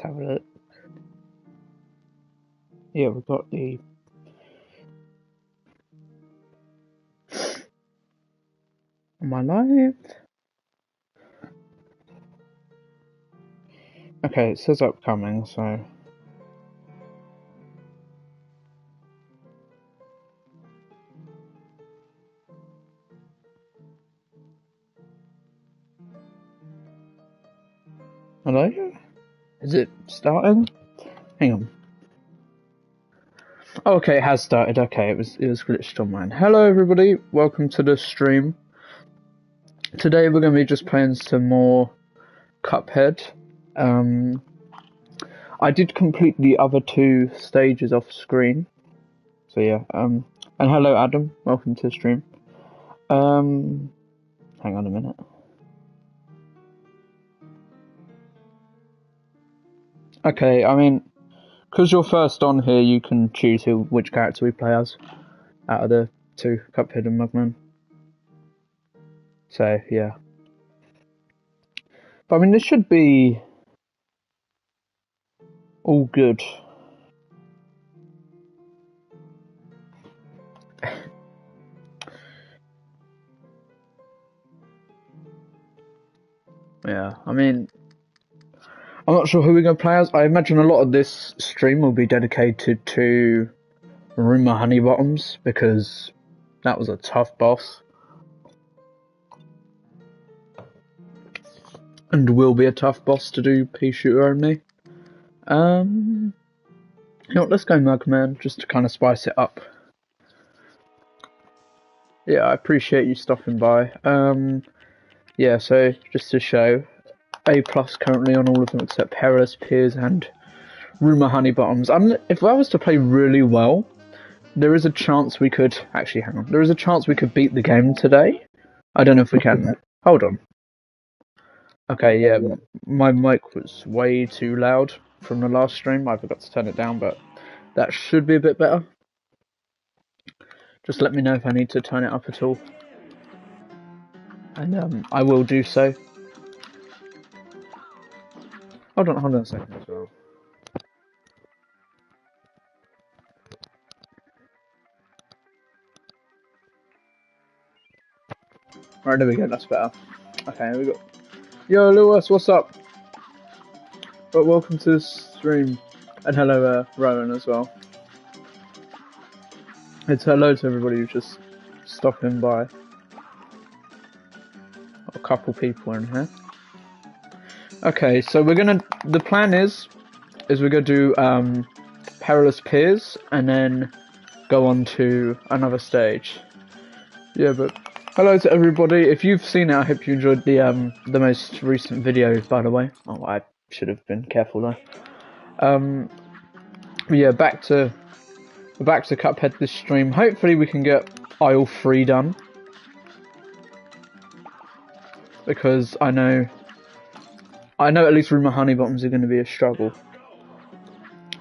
have a look. Yeah, we've got the... Am I live? Okay, it says upcoming, so... Hello? Is it starting? Hang on. Oh, okay, it has started. Okay, it was glitched on mine. Hello everybody, welcome to the stream. Today we're going to be just playing some more Cuphead. I did complete the other 2 stages off screen. So yeah, and hello Adam, welcome to the stream. Hang on a minute. Okay, I mean, because you're first on here, you can choose which character we play as out of the 2, Cuphead and Mugman. So yeah, but I mean, this should be all good. Yeah, I mean, I'm not sure who we're going to play as. I imagine a lot of this stream will be dedicated to Rumour Honeybottoms, because that was a tough boss. And will be a tough boss to do pea-shooter only. You know what, let's go Mugman, just to kind of spice it up. Yeah, I appreciate you stopping by. Yeah, so just to show, A+ currently on all of them except Perilous Piers and Rumour Honeybottoms. If I was to play really well, there is a chance we could... Actually, hang on. There is a chance we could beat the game today. I don't know if we can. Hold on. Okay, yeah, my mic was way too loud from the last stream. I forgot to turn it down, but that should be a bit better. Just let me know if I need to turn it up at all. And I will do so. Hold on a second as well. Right, there we go, that's better. Okay, here we go. Yo, Lewis, what's up? Well, welcome to the stream. And hello, Rowan as well. It's hello to everybody who's just stopping by. Got a couple people in here. Okay, so the plan is we're gonna do Perilous Piers and then go on to another stage. Yeah, but hello to everybody. If you've seen it, I hope you enjoyed the most recent video, by the way. Oh, I should have been careful though. Yeah, back to Cuphead this stream. Hopefully we can get Aisle 3 done, because I know at least Rumour Honeybottoms are going to be a struggle.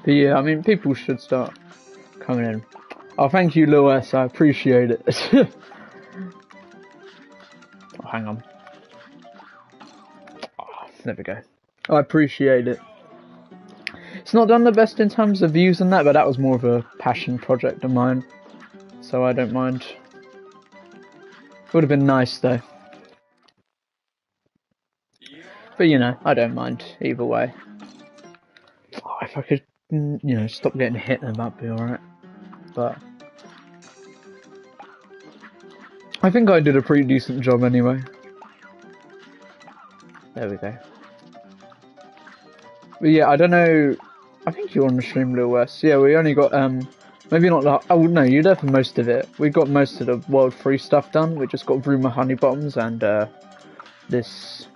But yeah, I mean, people should start coming in. Oh, thank you, Lewis. I appreciate it. Oh, hang on. Oh, there we go. I appreciate it. It's not done the best in terms of views and that, but that was more of a passion project of mine, so I don't mind. It would have been nice though. But you know, I don't mind either way. Oh, if I could, you know, stop getting hit, then that'd be alright. But I think I did a pretty decent job anyway. There we go. But yeah, I don't know. I think you're on the stream, Lil West. Yeah, we only got maybe not the. Oh no, you're there for most of it. We got most of the World 3 stuff done. We just got Rumour Honeybottoms and this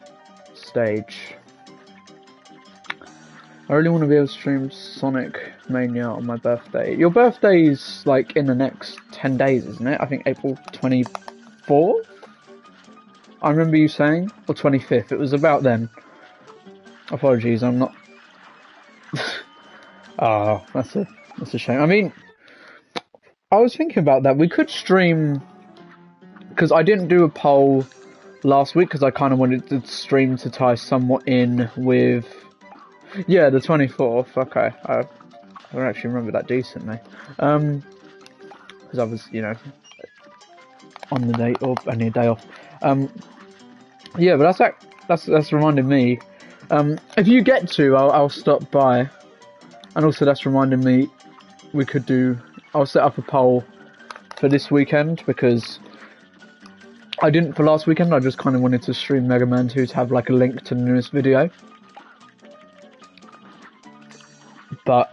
stage. I really want to be able to stream Sonic Mania on my birthday. Your birthday's like in the next 10 days, isn't it? I think April 24th? I remember you saying, or 25th. It was about then. Apologies, I'm not. Oh, that's a shame. I mean, I was thinking about that. We could stream, because I didn't do a poll last week because I kind of wanted the stream to tie somewhat in with Yeah, the 24th. Okay, I don't actually remember that decently. Because I was, on the day or only a day off. Yeah, but that's reminded me. If you get to, I'll stop by, and also that's reminded me we could do. I'll set up a poll for this weekend because I didn't for last weekend. I just kind of wanted to stream Mega Man 2 to have like a link to the newest video. But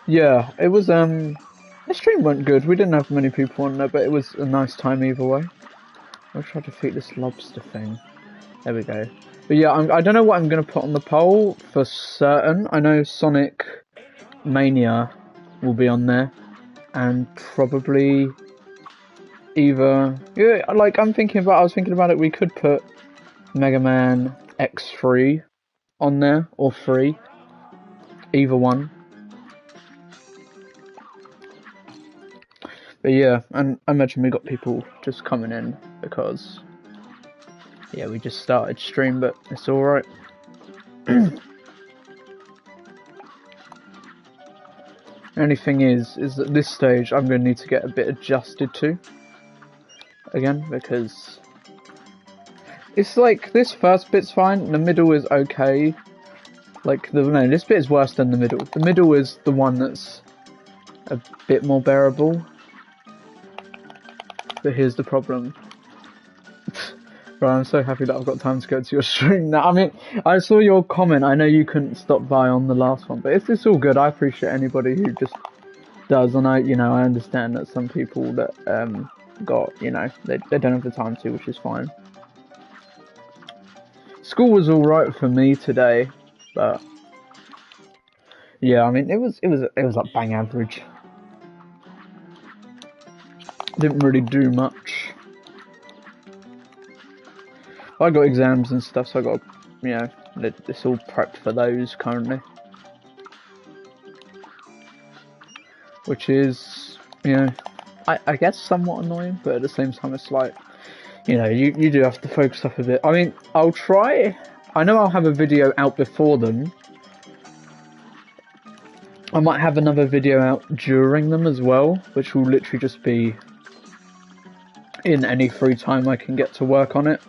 yeah, it was the stream went good. We didn't have many people on there, but it was a nice time either way. I'll try to defeat this lobster thing. There we go. But yeah, I don't know what I'm going to put on the poll for certain. I know Sonic Mania will be on there, and probably either I was thinking about it. We could put Mega Man X3 on there or 3, either one. But yeah, and I imagine we got people just coming in because yeah, we just started stream, but it's all right. The only thing is at this stage I'm going to need to get a bit adjusted to again because it's like this first bit's fine, the middle is okay. This bit is worse than the middle. The middle is the one that's a bit more bearable. But here's the problem. Bro, I'm so happy that I've got time to go to your stream now. I mean, I saw your comment. I know you couldn't stop by on the last one, but it's all good. I appreciate anybody who just does, and I understand that some people that they don't have the time to, which is fine. School was all right for me today, but yeah, I mean, it was like bang average. Didn't really do much. I got exams and stuff, so I got, it's all prepped for those currently. Which is, I guess somewhat annoying, but at the same time it's like, you do have to focus up a bit. I mean, I'll try, I know I'll have a video out before them. I might have another video out during them as well, which will literally just be in any free time I can get to work on it.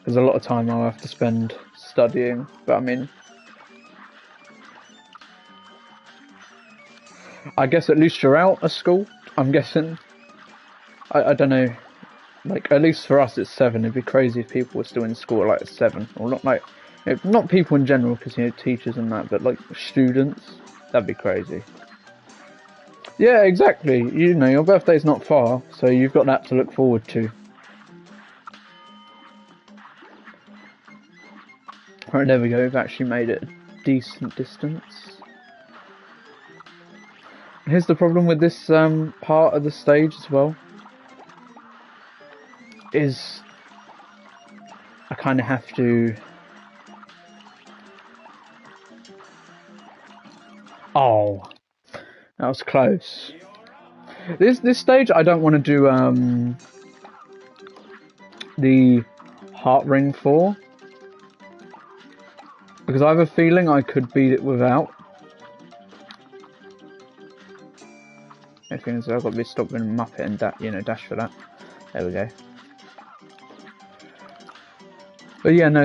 There's a lot of time I'll have to spend studying, but I mean, I guess at least you're out of school, I'm guessing. I don't know, like, at least for us it's 7, it'd be crazy if people were still in school at 7, or not people in general, because, teachers and that, but like, students, that'd be crazy. Yeah, exactly, your birthday's not far, so you've got that to look forward to. Right, there we go, we've actually made it a decent distance. Here's the problem with this part of the stage as well, is I kind of have to... Oh, that was close. This stage I don't want to do the heart ring for, because I have a feeling I could beat it without. I think I've got to be stopping Muppet and dash for that. There we go. But yeah, no,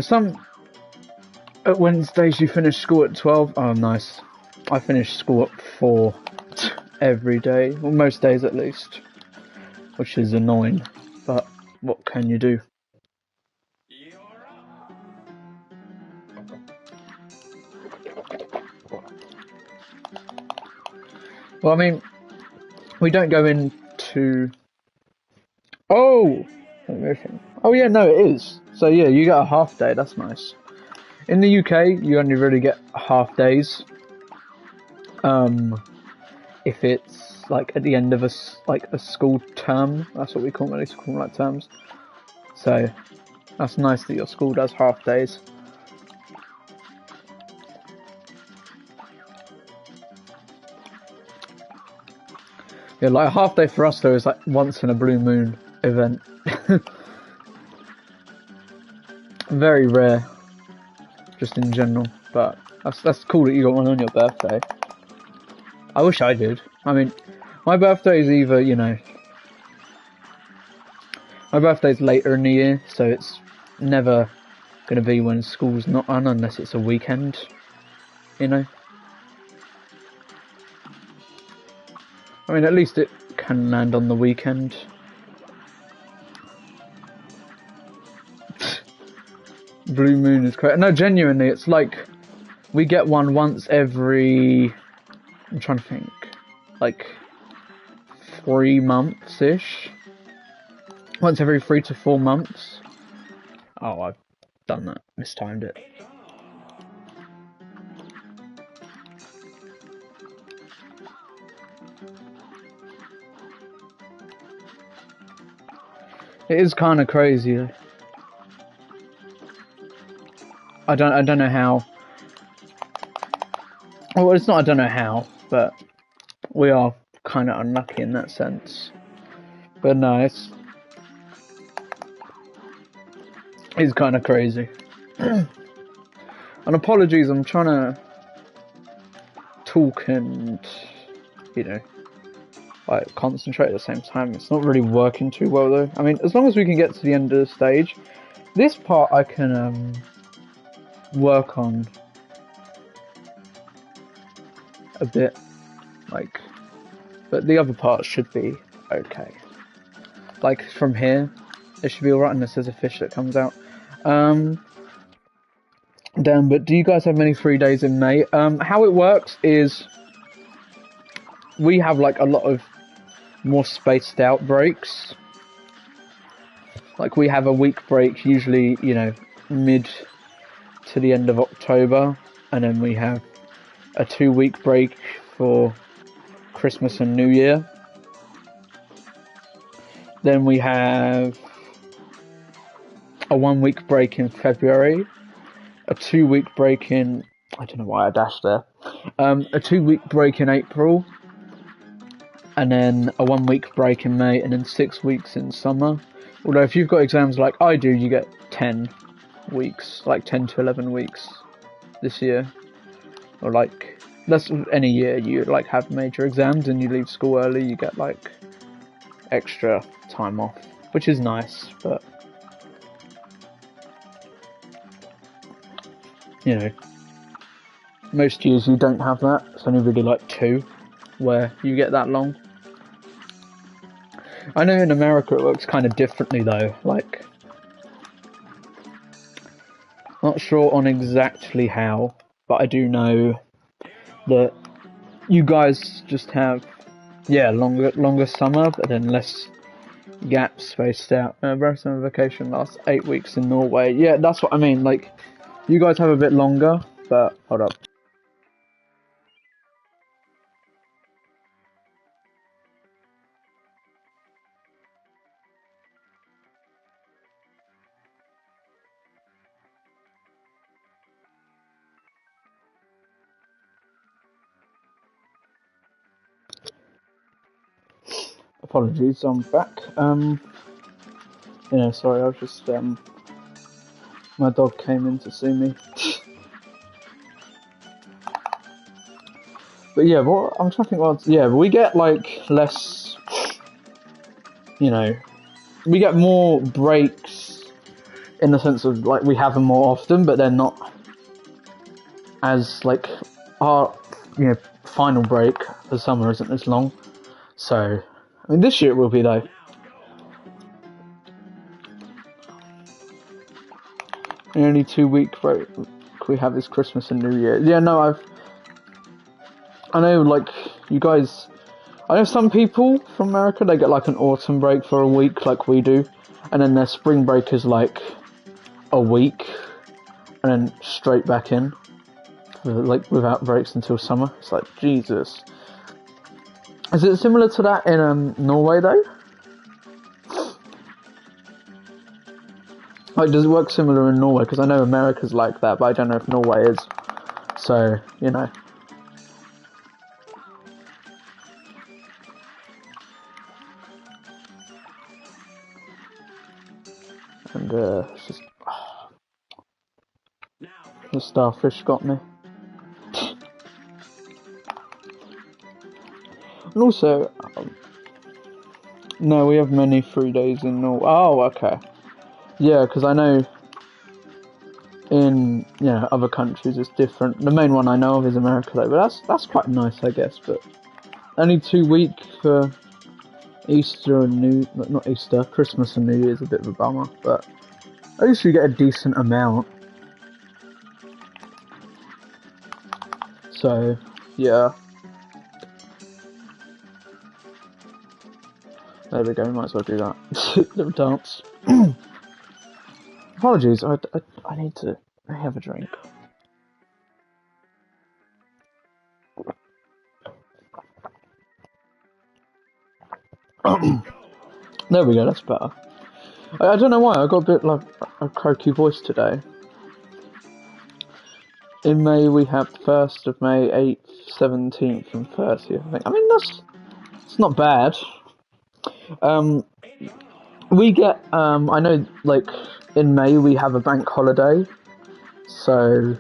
at Wednesdays you finish school at 12. Oh, nice. I finish school at 4 every day, well, most days at least, which is annoying, but what can you do? Well, I mean, we don't go into... Oh! Oh yeah, no, it is. So yeah, you get a half day, that's nice. In the UK, you only really get half days. If it's like at the end of a school term, that's what we call them, at least call them like terms. So that's nice that your school does half days. Yeah, like a half day for us though is like once in a blue moon event. Very rare, just in general. But that's cool that you got one on your birthday. I wish I did. I mean, my birthday is either, you know, my birthday's later in the year, so it's never gonna be when school's not on unless it's a weekend, you know. I mean, at least it can land on the weekend. Blue moon is correct. No, genuinely, it's like we get one once every. I'm trying to think, like 3 months ish. Once every 3 to 4 months. Oh, I've done that. Mistimed it. It is kind of crazy. I don't know how. Well, it's not. I don't know how, but we are kind of unlucky in that sense. But no, it's kind of crazy. And apologies, I'm trying to talk and, you know, like concentrate at the same time. It's not really working too well though. I mean, as long as we can get to the end of the stage, this part I can work on a bit, like, but the other parts should be okay. Like from here, it should be alright unless there's a fish that comes out. Damn, but do you guys have many free days in May? How it works is we have like a lot of more spaced out breaks. Like we have a week break usually, you know, mid to the end of October, and then we have a 2-week break for Christmas and New Year. Then we have a 1-week break in February, a 2-week break in, I don't know why I dashed there, a 2-week break in April, and then a 1-week break in May, and then 6 weeks in summer. Although if you've got exams like I do, you get 10 weeks, like 10 to 11 weeks this year. Or like, that's any year you like have major exams and you leave school early, you get like extra time off, which is nice, but you know, most years you don't have that. It's only really like 2 where you get that long. I know in America it works kind of differently though, like, not sure on exactly how, but I do know that you guys just have, yeah, longer summer, but then less gaps spaced out. Very summer vacation lasts 8 weeks in Norway. Yeah, that's what I mean. Like, you guys have a bit longer, but hold up. Apologies, I'm back. Yeah, sorry, I was just my dog came in to see me. But yeah, what I'm trying to think. What? Yeah, we get like less. You know, we get more breaks in the sense of like we have them more often, but they're not as like our final break for summer isn't as long. So, I mean, this year it will be though. The only 2-week break we have is Christmas and New Year. Yeah, no, I know, like, you guys, I know some people from America, they get like an autumn break for a week like we do, and then their spring break is like a week, and then straight back in, like without breaks until summer. It's like, Jesus. Is it similar to that in Norway though? Like, does it work similar in Norway? Because I know America's like that, but I don't know if Norway is. So, you know. And it's just The starfish got me. And also, no, we have many 3 days in Norway. Oh, okay. Yeah, because I know in other countries it's different. The main one I know of is America, though, but that's quite nice, I guess. But only 2 weeks for Easter and not Easter, Christmas and New Year's, a bit of a bummer. But at least you get a decent amount. So yeah, there we go. Might as well do that. Little dance. Apologies, I need to have a drink. There we go, that's better. I don't know why, I got a bit like a croaky voice today. In May we have 1st of May, 8th, 17th and 30th, I think. I mean, it's not bad. We get, I know, like, in May we have a bank holiday, so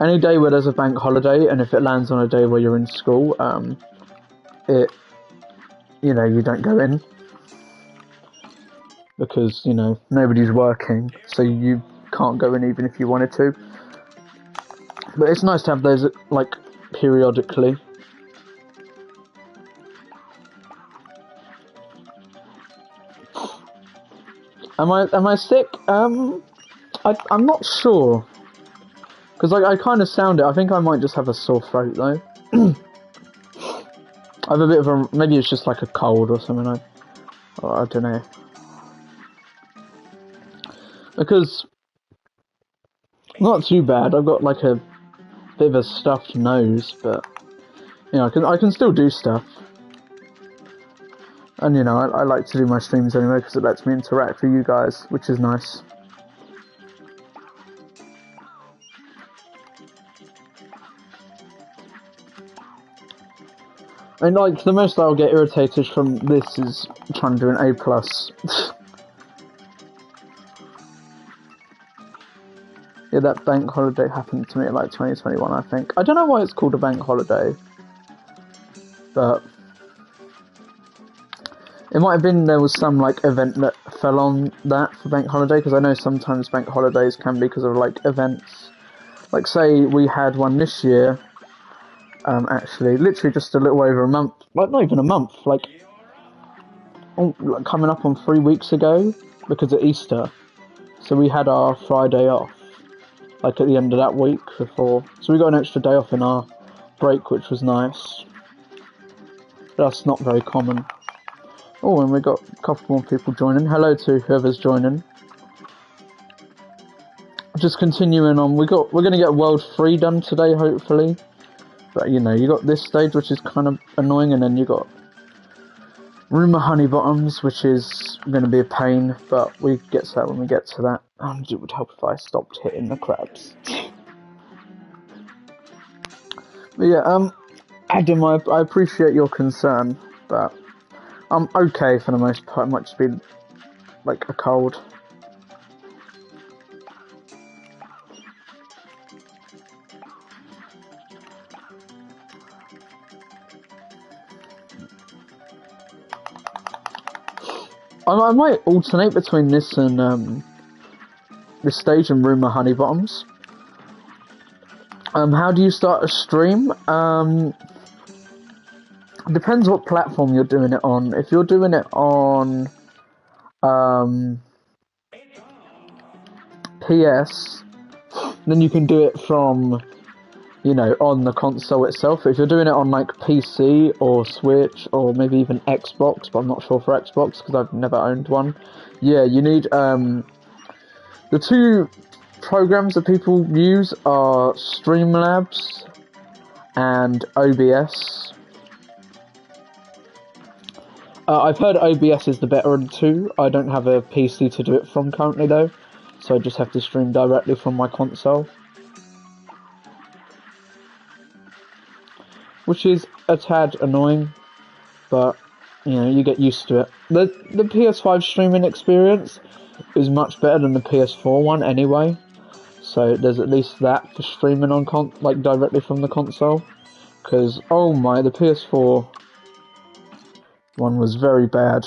any day where there's a bank holiday, and if it lands on a day where you're in school, you don't go in. Because, nobody's working, so you can't go in even if you wanted to. But it's nice to have those, like, periodically. Am I sick? I'm not sure. Because I kind of sound it. I think I might just have a sore throat, though. I have a bit of maybe it's just like a cold or something. I don't know. Because, not too bad. I've got like a bit of a stuffed nose, but I can still do stuff. And I like to do my streams anyway because it lets me interact with you guys, which is nice. And like the most I'll get irritated from this is trying to do an A+. Yeah, that bank holiday happened to me in like 2021, I think. I don't know why it's called a bank holiday, but it might have been there was some like event that fell on that for bank holiday, because I know sometimes bank holidays can be because of like events. Like say we had one this year, actually, literally just a little over a month, like not even a month, like coming up on 3 weeks ago because of Easter. So we had our Friday off, like at the end of that week before. So we got an extra day off in our break, which was nice. That's not very common. Oh, and we got a couple more people joining. Hello to whoever's joining. Just continuing on, we're gonna get World 3 done today, hopefully. But you got this stage, which is kind of annoying, and then you got Rumour Honeybottoms, which is gonna be a pain, but we get to that when we get to that. It would help if I stopped hitting the crabs. But yeah, Adam, I appreciate your concern, but I'm okay for the most part. It might just be like a cold. I might alternate between this and this stage and Rumour Honeybottoms. How do you start a stream? Depends what platform you're doing it on. If you're doing it on PS, then you can do it from on the console itself. If you're doing it on like PC or Switch or maybe even Xbox, but I'm not sure for Xbox because I've never owned one. Yeah, you need the two programs that people use are Streamlabs and OBS. I've heard OBS is the better of the two. I don't have a PC to do it from currently though, so I just have to stream directly from my console, which is a tad annoying, but you get used to it. The PS5 streaming experience is much better than the PS4 one anyway, So there's at least that for streaming on like directly from the console. Because oh my, the PS4 one was very bad.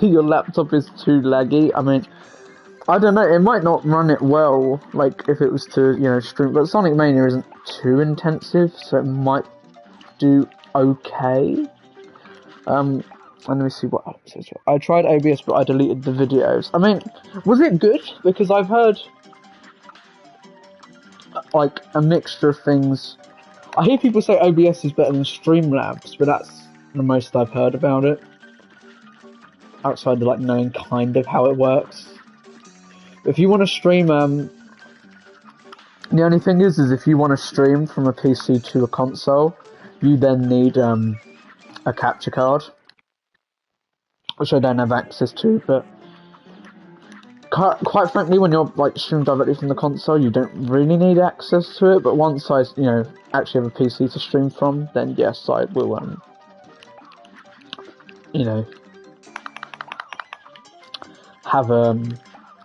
Your laptop is too laggy. I mean, I don't know. It might not run it well, like if it was to stream. But Sonic Mania isn't too intensive, so it might do okay. And let me see what Alex says. I tried OBS, but I deleted the videos. I mean, was it good? Because I've heard like a mixture of things. I hear people say OBS is better than Streamlabs, but that's the most I've heard about it. Outside of like knowing kind of how it works. If you want to stream, the only thing is if you want to stream from a PC to a console, you then need a capture card, which I don't have access to. But quite frankly, when you're like streaming directly from the console, you don't really need access to it. But once I actually have a PC to stream from, then yes, I will have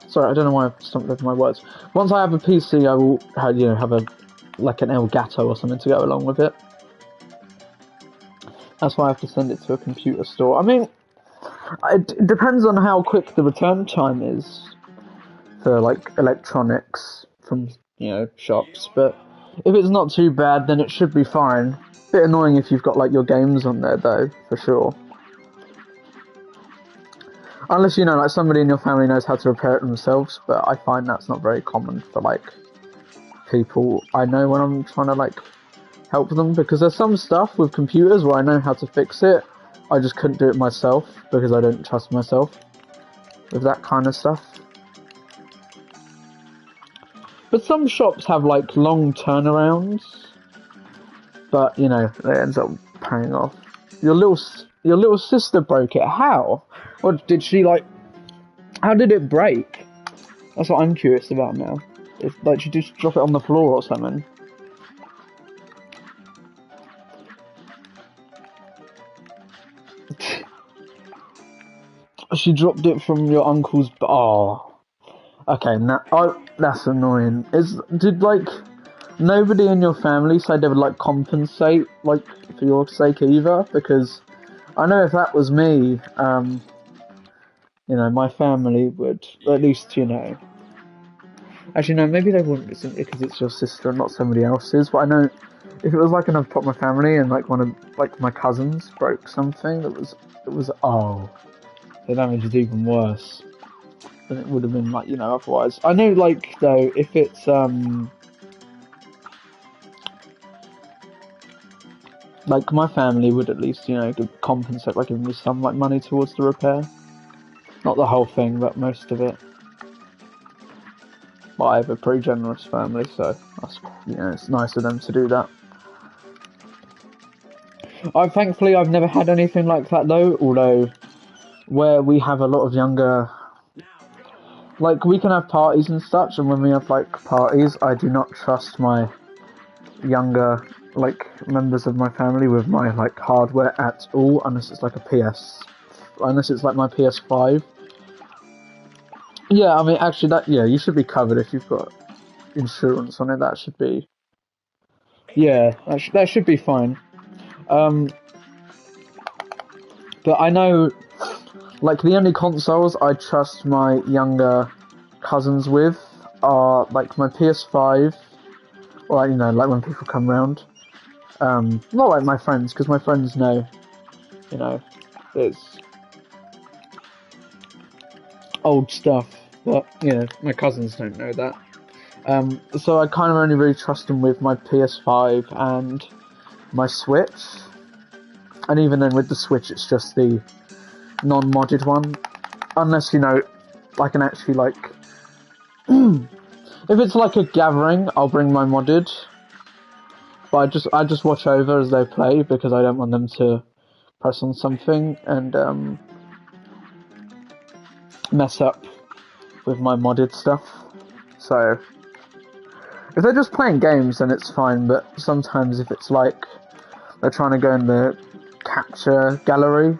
sorry, I don't know why I've stumped over my words. Once I have a PC, I will have an Elgato or something to go along with it. That's why I have to send it to a computer store. I mean, it depends on how quick the return time is for like electronics from shops. But if it's not too bad, then it should be fine. Bit annoying if you've got like your games on there though, for sure. Unless like somebody in your family knows how to repair it themselves, but I find that's not very common for like people I know when I'm trying to like help them, because there's some stuff with computers where I know how to fix it, I just couldn't do it myself because I don't trust myself with that kind of stuff. But some shops have like long turnarounds, but it ends up paying off. Your little sister broke it. How? Or did she like? How did it break? That's what I'm curious about now. If like she just drop it on the floor or something. She dropped it from your uncle's. Oh, okay. Now, that's annoying. Did like nobody in your family say they would like compensate like for your sake either? Because I know if that was me, my family would at least Actually, no, maybe they wouldn't because it's your sister and not somebody else's. But I know if it was like another part of my family and like one of like my cousins broke something, it was the damage is even worse than it would have been like otherwise. I know like though if it's like my family would at least compensate by giving me some like money towards the repair, not the whole thing but most of it. But I have a pretty generous family, so that's it's nice of them to do that. Thankfully I've never had anything like that though, although where we have a lot of younger, like we can have parties and such, and when we have like parties, I do not trust my younger like members of my family with my like hardware at all, unless it's like unless it's like my PS5. Yeah, I mean, actually, you should be covered if you've got insurance on it. That should be, that should be fine. But I know, like, the only consoles I trust my younger cousins with are like my PS5, or like when people come round. Not like my friends, because my friends know, it's old stuff. But, my cousins don't know that. So I kind of only really trust them with my PS5 and my Switch. And even then with the Switch, it's just the non-modded one. Unless, I can actually, like... if it's like a gathering, I'll bring my modded. But I just watch over as they play, because I don't want them to press on something and mess up with my modded stuff. So if they're just playing games, then it's fine, but sometimes if it's like they're trying to go in the capture gallery,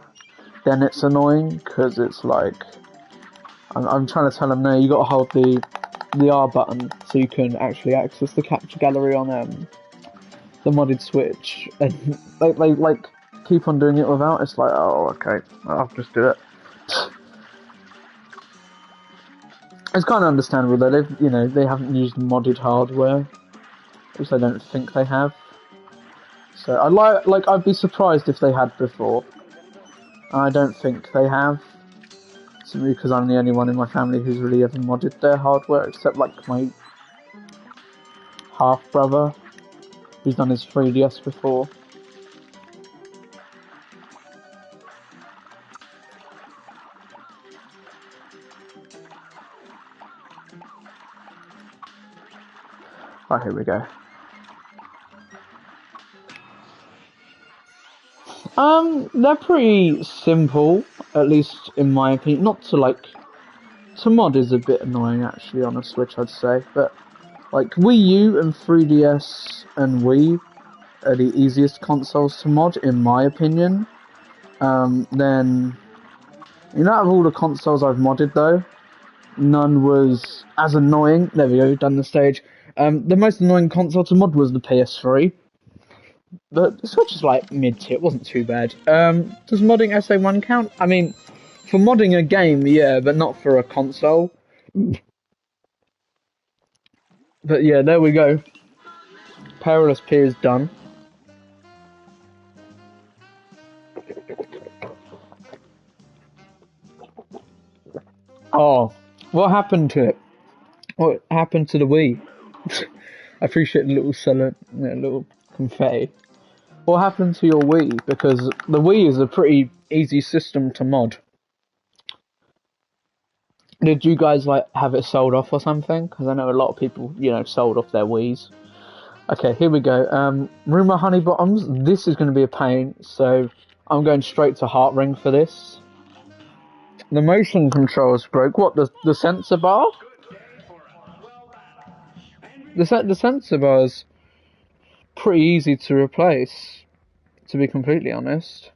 then it's annoying, because it's like I'm trying to tell them, no, you gotta hold the the R button so you can actually access the capture gallery on the modded Switch, and they like keep on doing it without. It's like, oh, okay, I'll just do it. It's kind of understandable though. They haven't used modded hardware, which I don't think they have. So I'd be surprised if they had before. I don't think they have. Simply because I'm the only one in my family who's really ever modded their hardware, except like my half brother, who's done his 3DS before. Right, here we go. They're pretty simple, at least in my opinion. Not to mod is a bit annoying actually on a Switch, I'd say, but like Wii U and 3DS and Wii are the easiest consoles to mod, in my opinion. Then, out of all the consoles I've modded though, none was as annoying. There we go, done the stage. The most annoying console to mod was the PS3. The Switch is like mid-tier, it wasn't too bad. Does modding SA1 count? I mean, for modding a game, yeah, but not for a console. But yeah, there we go. Perilous Piers done. Oh, what happened to it? What happened to the Wii? I appreciate the little confetti. What happened to your Wii? Because the Wii is a pretty easy system to mod. Did you guys have it sold off or something? Because I know a lot of people, sold off their Wiis. Okay, here we go. Rumour Honey Bottoms. This is going to be a pain, so I'm going straight to Heart Ring for this. The motion controls broke. What, the sensor bar? The sensor bar is pretty easy to replace, to be completely honest.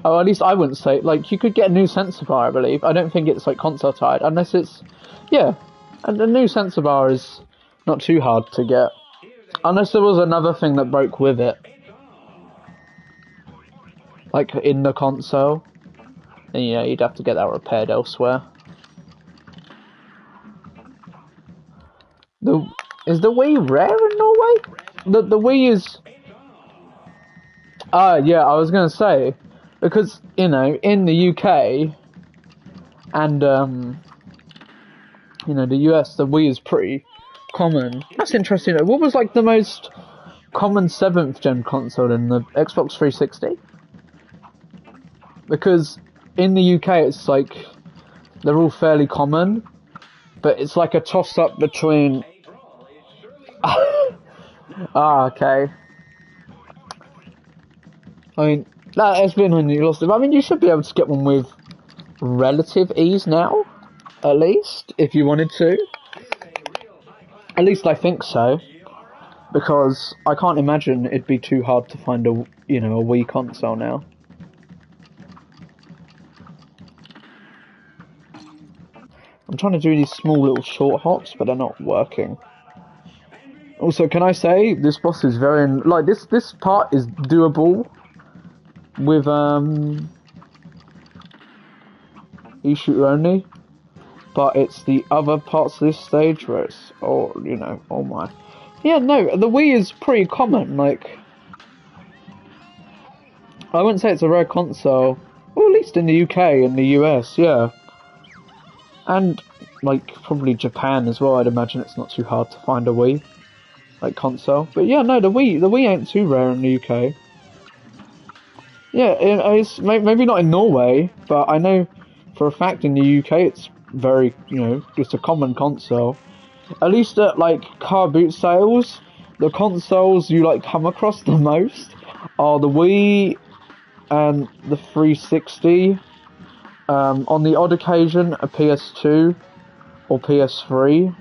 Oh, at least I wouldn't say, you could get a new sensor bar, I believe. I don't think it's, console tied, unless it's, yeah. And the new sensor bar is not too hard to get. Unless there was another thing that broke with it. In the console. Then, yeah, you'd have to get that repaired elsewhere. Is the Wii rare in Norway? The Wii is... yeah, I was gonna say... Because, in the UK... And, the US, the Wii is pretty common. That's interesting. What was, the most common 7th gen console in the Xbox 360? Because in the UK, it's, they're all fairly common. But it's, a toss-up between... okay. I mean, that has been when you lost it. I mean, you should be able to get one with relative ease now, at least, if you wanted to. At least I think so, because I can't imagine it'd be too hard to find a Wii console now. I'm trying to do these small little short hops, but they're not working. Also, can I say this boss is very this part is doable with e-shooter only, but it's the other parts of this stage where it's oh my. Yeah, no, the Wii is pretty common. I wouldn't say it's a rare console, or at least in the UK and the US, yeah, and probably Japan as well. I'd imagine it's not too hard to find a Wii console, but yeah, no, the Wii ain't too rare in the UK. Yeah, it's maybe not in Norway, but I know for a fact in the UK it's very, just a common console. At least at car boot sales, the consoles you come across the most are the Wii and the 360. On the odd occasion, a PS2 or PS3.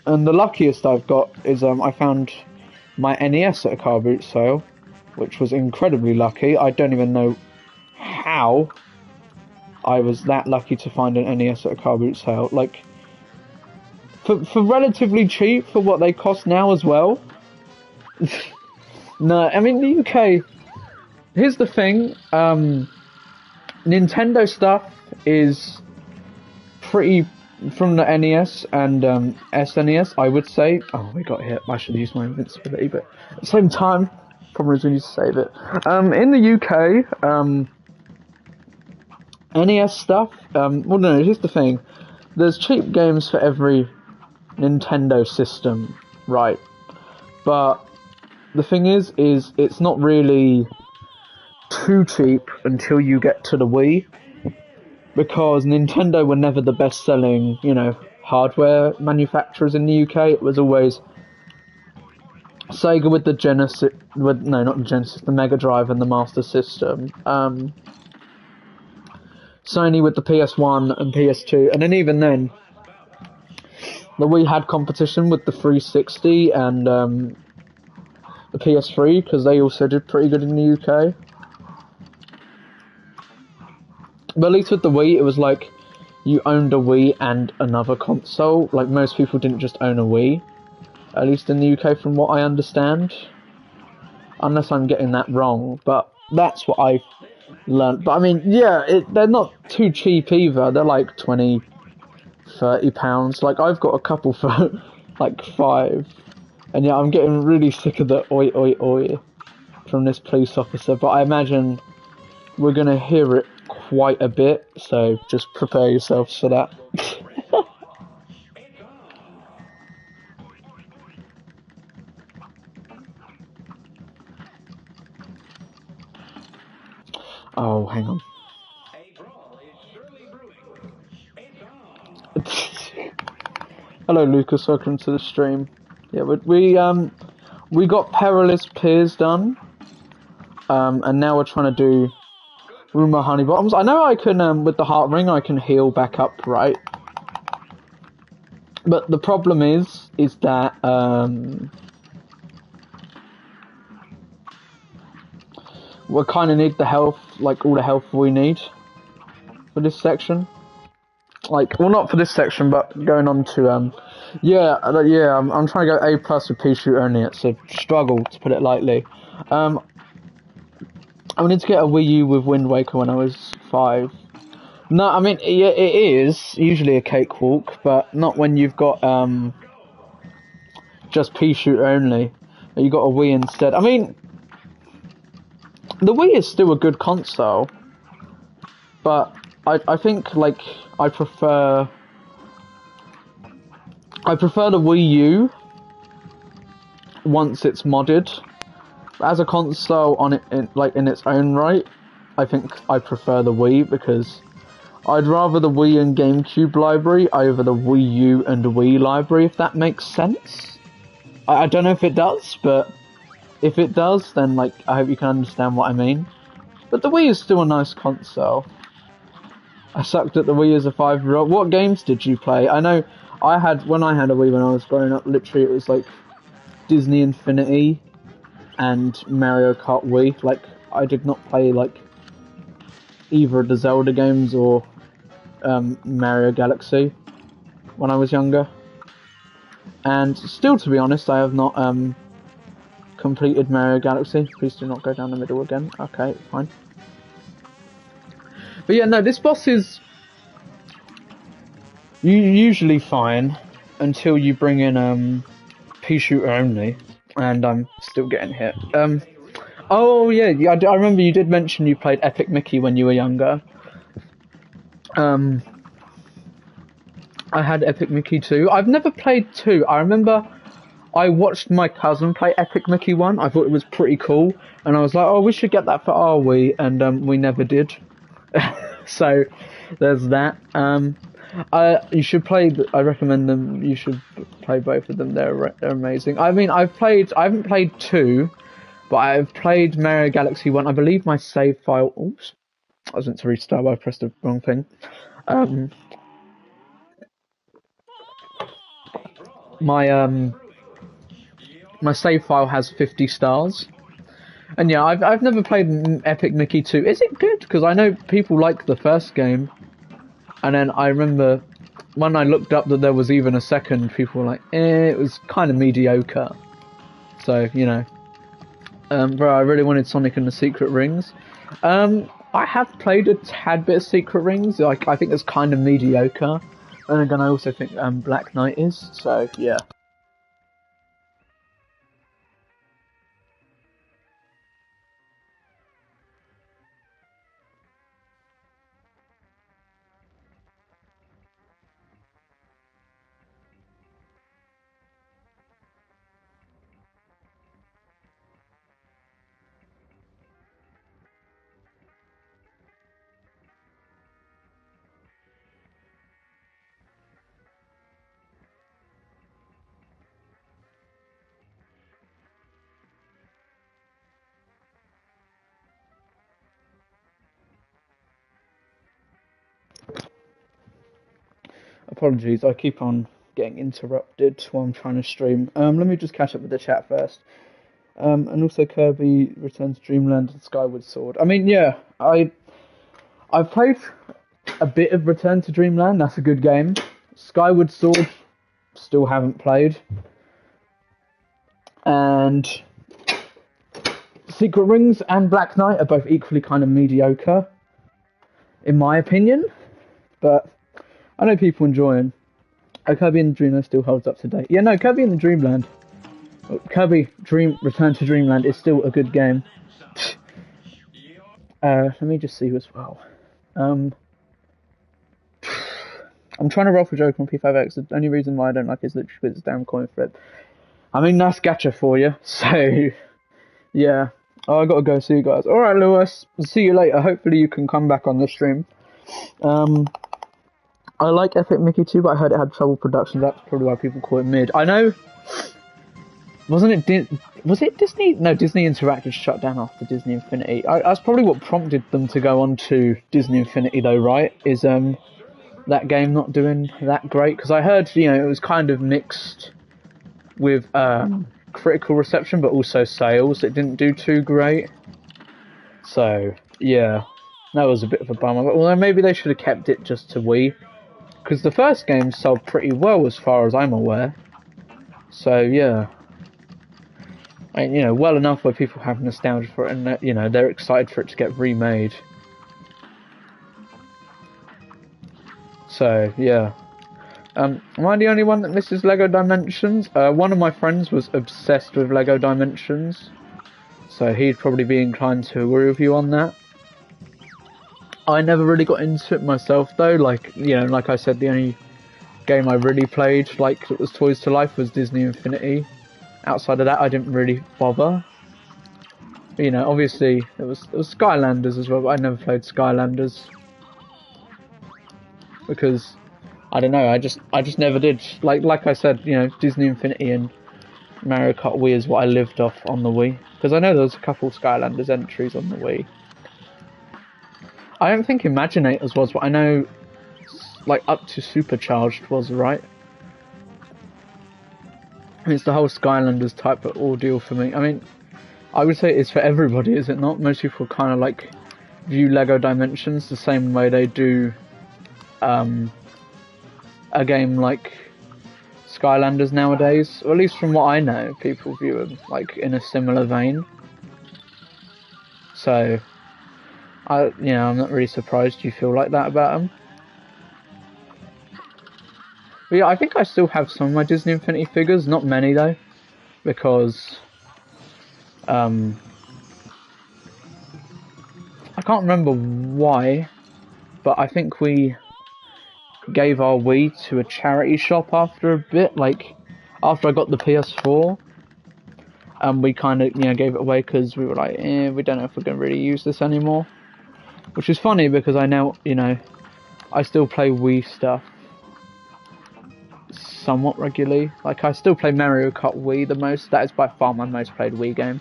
And the luckiest I've got is I found my NES at a car boot sale, which was incredibly lucky. I don't even know how. I was that lucky to find an NES at a car boot sale. Like, for relatively cheap for what they cost now as well. No, I mean, the UK, here's the thing, Nintendo stuff is pretty, from the NES and SNES, I would say. Oh, we got hit. I should use my invincibility, but at the same time, problem is we need to save it. In the UK, NES stuff, well, no, here's the thing. There's cheap games for every Nintendo system, right? But the thing is it's not really too cheap until you get to the Wii, because Nintendo were never the best selling, hardware manufacturers in the UK. It was always Sega with the Genesis, no, not the Genesis, the Mega Drive and the Master System. Sony with the PS1 and PS2, and then even then, the Wii had competition with the 360 and the PS3, because they also did pretty good in the UK. But at least with the Wii, it was like you owned a Wii and another console. Like, most people didn't just own a Wii, at least in the UK from what I understand. Unless I'm getting that wrong, but that's what I've learned. But I mean, yeah, they're not too cheap either. They're like 20, 30 pounds. Like, I've got a couple for like £5. And yeah, I'm getting really sick of the oi oi oi from this police officer, but I imagine we're gonna hear it quite a bit, so just prepare yourselves for that. Oh, hang on. Hello, Lucas. Welcome to the stream. Yeah, we got Perilous Piers done, and now we're trying to do Rumor Honey Bottoms. I know I can with the heart ring I can heal back up, right? But the problem is that we kind of need the health, like all the health we need for this section. Like, well, not for this section, but going on to I'm trying to go A plus with Pea Shoot only. It's a struggle, to put it lightly. I wanted to get a Wii U with Wind Waker when I was 5. No, I mean, yeah, it is usually a cakewalk, but not when you've got just Pea Shoot only. You got a Wii instead. I mean, the Wii is still a good console, but I think, like, I prefer the Wii U once it's modded. As a console in its own right, I think I prefer the Wii, because I'd rather the Wii and GameCube library over the Wii U and Wii library, if that makes sense. I don't know if it does, but if it does, then, like, I hope you can understand what I mean. But the Wii is still a nice console. I sucked at the Wii as a 5-year-old. What games did you play? I know when I had a Wii when I was growing up, literally it was like Disney Infinity and Mario Kart Wii. Like, I did not play like either of the Zelda games or Mario Galaxy when I was younger. And still, to be honest, I have not completed Mario Galaxy. Please do not go down the middle again. Okay, fine. But yeah, no, this boss is usually fine until you bring in Pea Shooter only, and I'm still getting hit. Oh yeah, I remember you did mention you played Epic Mickey when you were younger. I had Epic Mickey 2. I've never played 2. I remember I watched my cousin play Epic Mickey 1. I thought it was pretty cool, and I was like, oh, we should get that for our Wii, and we never did. So there's that. You should play. I recommend them. You should play both of them. They're amazing. I mean, I haven't played 2, but I've played Mario Galaxy 1. I believe my save file. Oops, I was meant to restart, but I pressed the wrong thing. My save file has 50 stars, And yeah, I've never played Epic Mickey 2. Is it good? Because I know people like the first game, and then I remember when I looked up that there was even a second, people were like, it was kind of mediocre. So, you know. Bro, I really wanted Sonic and the Secret Rings. I have played a tad bit of Secret Rings. Like, I think it's kind of mediocre. And again, I also think Black Knight is. So, yeah. Apologies, I keep on getting interrupted while I'm trying to stream. Let me just catch up with the chat first. And also Kirby Return to Dreamland and Skyward Sword. I mean, yeah, I've played a bit of Return to Dreamland. That's a good game. Skyward Sword, still haven't played. And Secret Rings and Black Knight are both equally kind of mediocre, in my opinion. But I know people enjoy them. Kirby in the Dreamland still holds up to date. Yeah, no, Kirby in the Dreamland. Kirby Return to Dreamland is still a good game. Let me just see as well. I'm trying to roll for Joker on P5X. The only reason why I don't like it is literally because it's damn coin flip. I mean, that's gacha for you. So, yeah. Oh, I gotta go. See you guys. Alright, Lewis. See you later. Hopefully you can come back on the stream. I like Epic Mickey 2, but I heard it had trouble production. That's probably why people call it mid. I know. Wasn't it? Was it Disney? No, Disney Interactive shut down after Disney Infinity. That's probably what prompted them to go on to Disney Infinity, though, right? Is that game not doing that great? Because I heard, it was kind of mixed with critical reception, but also sales. It didn't do too great. So yeah, that was a bit of a bummer. But although maybe they should have kept it just to Wii, because the first game sold pretty well as far as I'm aware. So yeah. And, well enough where people have nostalgia for it, and they're excited for it to get remade. So yeah, am I the only one that misses Lego Dimensions? One of my friends was obsessed with Lego Dimensions, so he'd probably be inclined to agree with you on that. I never really got into it myself, though. Like I said, the only game I really played, like it was Toys to Life, was Disney Infinity. Outside of that, I didn't really bother. Obviously it was Skylanders as well, but I never played Skylanders because I don't know. I just never did. Like I said, Disney Infinity and Mario Kart Wii is what I lived off on the Wii, because I know there was a couple Skylanders entries on the Wii. I don't think Imaginators was, but I know like up to Supercharged was, right? It's the whole Skylanders type of ordeal for me. I mean, I would say it's for everybody, is it not? Most people kind of like view Lego Dimensions the same way they do a game like Skylanders nowadays, or at least from what I know, people view them like in a similar vein. So, I'm not really surprised you feel like that about them. But yeah, I think I still have some of my Disney Infinity figures, not many though, because I can't remember why, but I think we gave our Wii to a charity shop after a bit, like after I got the PS4, and we kind of gave it away because we were like, we don't know if we're going to really use this anymore, which is funny because I now I still play Wii stuff somewhat regularly. Like I still play Mario Kart Wii the most. That is by far my most played Wii game.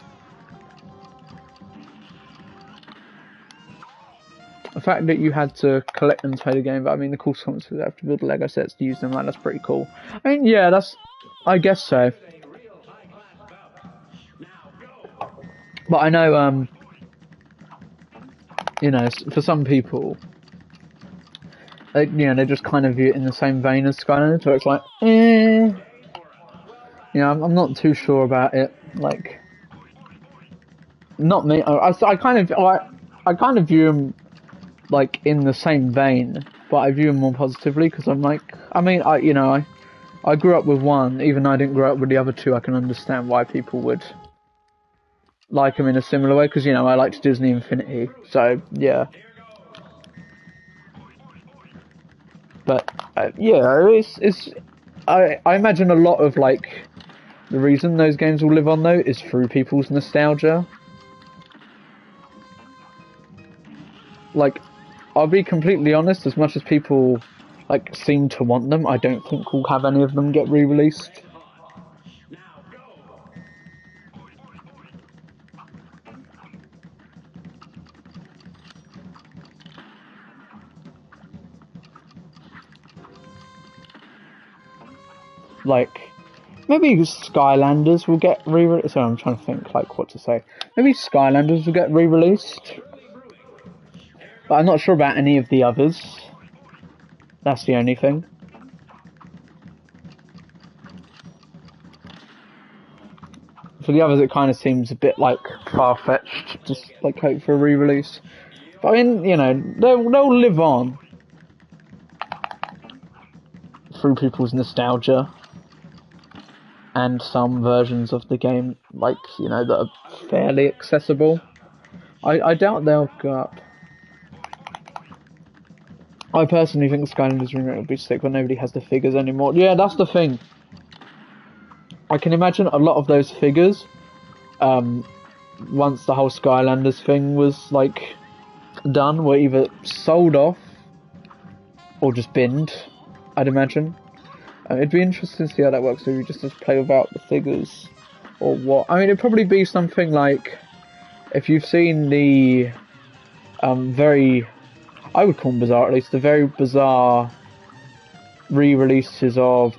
The fact that you had to collect them to play the game, but I mean the cool consequences you have to build Lego sets to use them, like that's pretty cool. I mean, yeah, I guess so. But I know, you know, for some people, they just kind of view it in the same vein as Skylanders, where it's like, I'm not too sure about it. Like, not me. I kind of view them like in the same vein, but I view them more positively because I'm like, I mean, I grew up with one, even though I didn't grow up with the other two. I can understand why people would like them in a similar way because I liked Disney Infinity, so yeah. But it's I imagine a lot of like the reason those games will live on though is through people's nostalgia. Like, I'll be completely honest, as much as people like seem to want them, I don't think we'll have any of them get re-released. Like, maybe Skylanders will get re-released. So I'm trying to think like what to say. Maybe Skylanders will get re-released, but I'm not sure about any of the others. That's the only thing. For the others, it kind of seems a bit like far-fetched, just like hope for a re-release. But I mean, they'll live on through people's nostalgia and some versions of the game, like that are fairly accessible. I doubt they'll go up. I personally think Skylanders Remake will be sick when nobody has the figures anymore. Yeah, that's the thing. I can imagine a lot of those figures, once the whole Skylanders thing was like done, were either sold off or just binned. I'd imagine. It'd be interesting to see how that works. If you just play without the figures, or what? I mean, it'd probably be something like if you've seen the very, I would call them bizarre, at least the very bizarre re-releases of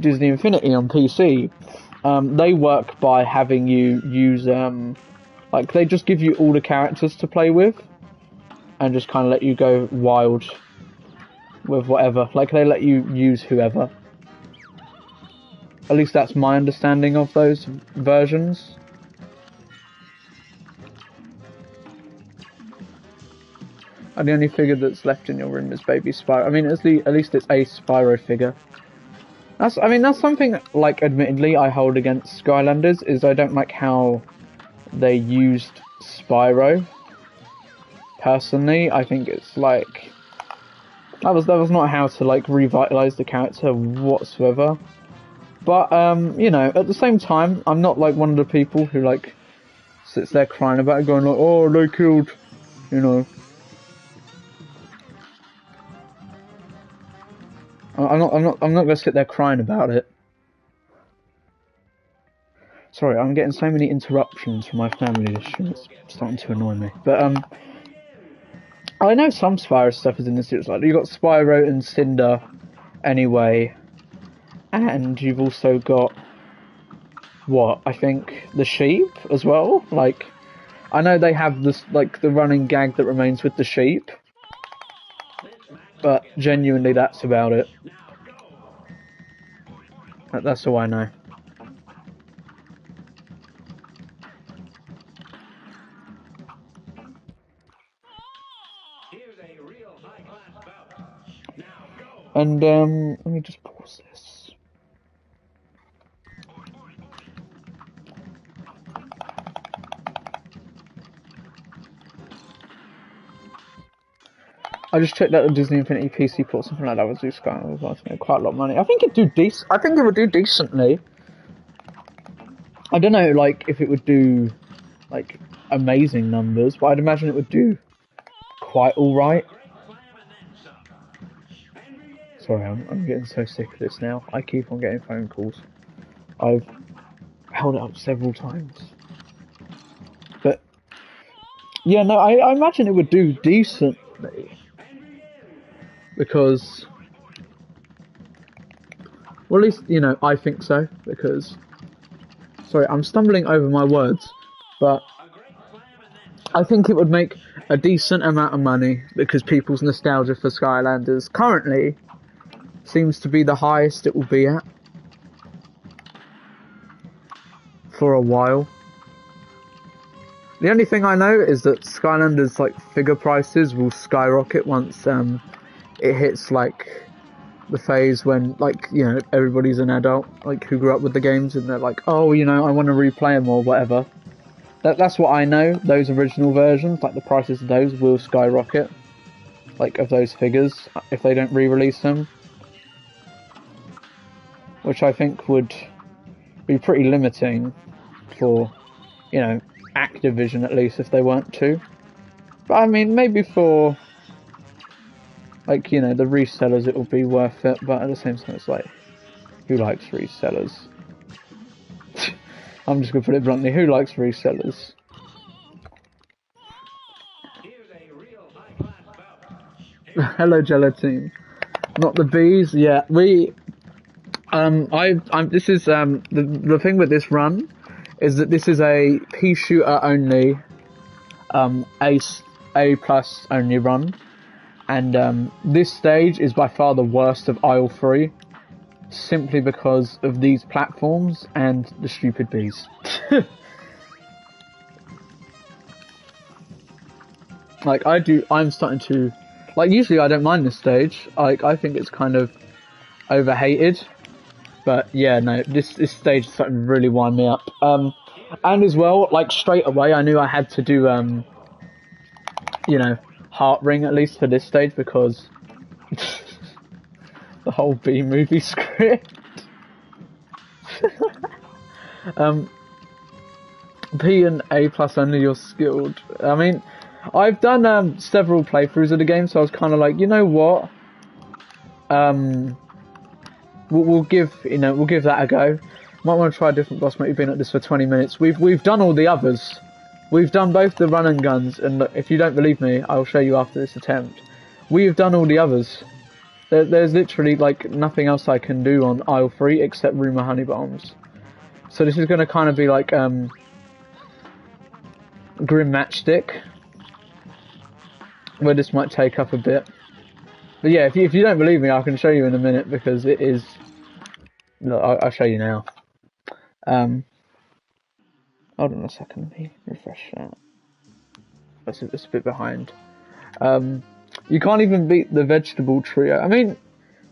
Disney Infinity on PC. They work by having you use like they just give you all the characters to play with, and just kind of let you go wild with whatever. Like they let you use whoever. At least that's my understanding of those versions. And the only figure that's left in your room is Baby Spyro. I mean, at least it's a Spyro figure. That's something, like, admittedly, I hold against Skylanders, is I don't like how they used Spyro. Personally, I think it's like that was not how to like revitalize the character whatsoever. But at the same time, I'm not like one of the people who like sits there crying about it, going like, "Oh, they killed," I'm not gonna sit there crying about it. Sorry, I'm getting so many interruptions from my family this year. It's starting to annoy me. But I know some Spyro stuff is in the series. Like you got Spyro and Cinder, anyway, and you've also got I think the sheep as well. Like I know they have this like the running gag that remains with the sheep, but genuinely that's about it. That's all I know. And let me just pause this. I just checked out the Disney Infinity PC port, something like that was quite a lot of money. I think it would do decently. I don't know, like if it would do like amazing numbers, but I'd imagine it would do quite all right. Sorry, I'm getting so sick of this now. I keep on getting phone calls. I've held it up several times. But yeah, no, I imagine it would do decently. Because well, at least, I think so, because sorry, I'm stumbling over my words, but I think it would make a decent amount of money because people's nostalgia for Skylanders currently seems to be the highest it will be at for a while. The only thing I know is that Skylanders like figure prices will skyrocket once it hits like the phase when like, you know, everybody's an adult, like who grew up with the games, and they're like, oh, you know, I want to replay them or whatever. That's what I know. Those original versions, like the prices of those will skyrocket, like of those figures, if they don't re-release them, which I think would be pretty limiting for, you know, Activision at least if they weren't to. But I mean, maybe for like, you know, the resellers it will be worth it, but at the same time it's like, who likes resellers? I'm just gonna put it bluntly, who likes resellers? Hello, Gelatine. Not the bees. Yeah, we. this is the thing with this run is that this is a pea shooter only, A plus only run, and this stage is by far the worst of aisle 3, simply because of these platforms and the stupid bees. Like I'm starting to, like, usually I don't mind this stage. Like, I think it's kind of overhated, but yeah, no, this stage is starting to really wind me up. And as well, like, straight away I knew I had to do you know, Heart Ring at least for this stage, because the whole B movie script. P and A plus only, you're skilled. I mean, I've done several playthroughs of the game, so I was kind of like, you know what? We'll give that a go. Might want to try a different boss. Mate, we've been at this for 20 minutes. We've done all the others. We've done both the run and guns, and look, if you don't believe me, I'll show you after this attempt. We've done all the others. There's literally like nothing else I can do on aisle 3 except Rumour Honey Bombs. So this is going to kind of be like Grim Matchstick, where this might take up a bit. But yeah, if you don't believe me, I can show you in a minute, because it is. Look, I'll show you now. Hold on a second, let me refresh that. It's a bit behind. You can't even beat the vegetable trio. I mean,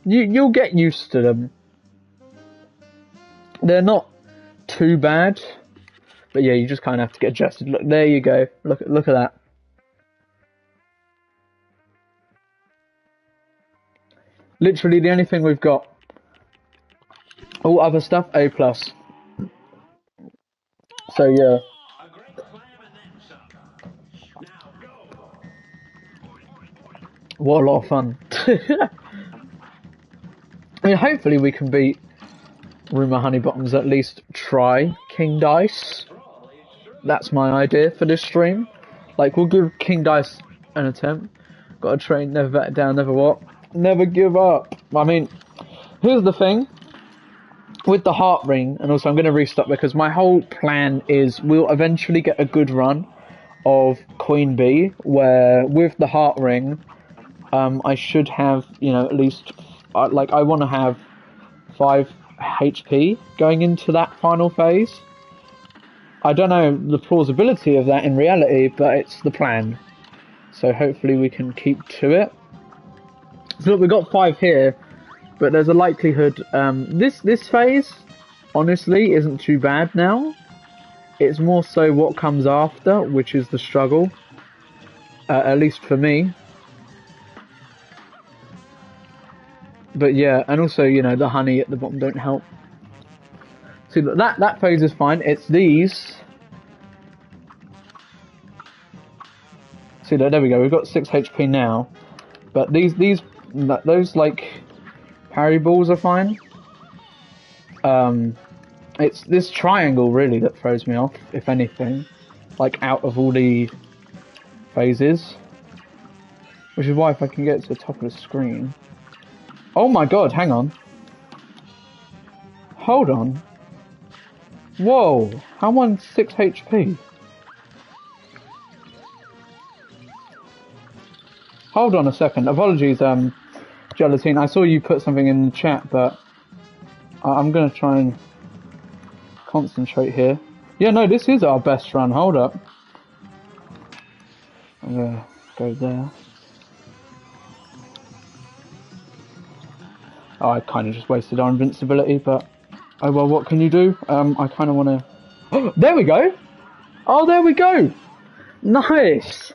you'll get used to them. They're not too bad, but yeah, you just kind of have to get adjusted. Look, there you go. Look at that. Literally the only thing we've got. All other stuff, A plus. So yeah. What a lot of fun. I mean, hopefully we can beat Rumour Honey Bottoms, at least try King Dice. That's my idea for this stream. Like, we'll give King Dice an attempt. Gotta train, never back down, never what? Never give up. I mean, here's the thing. With the Heart Ring, and also I'm going to restart, because my whole plan is we'll eventually get a good run of Queen Bee, where with the Heart Ring, I should have, you know, at least, like, I want to have 5 HP going into that final phase. I don't know the plausibility of that in reality, but it's the plan. So hopefully we can keep to it. So look, we've got 5 here, but there's a likelihood, this phase, honestly, isn't too bad now. It's more so what comes after, which is the struggle. At least for me. But yeah, and also, you know, the honey at the bottom don't help. See, that phase is fine. It's these. See, there we go. We've got 6 HP now. But those, like, parry balls are fine. It's this triangle, really, that throws me off, if anything. Like, out of all the phases. Which is why if I can get to the top of the screen... Oh my god, hang on. Hold on. Whoa, I'm on 6 HP. Hold on a second. Apologies, Gelatine. I saw you put something in the chat, but I'm gonna try and concentrate here. Yeah, no, this is our best run. Hold up. I'm gonna go there. Oh, I kind of just wasted our invincibility, but oh well. What can you do? I kind of want to. Oh, there we go. Oh, there we go. Nice.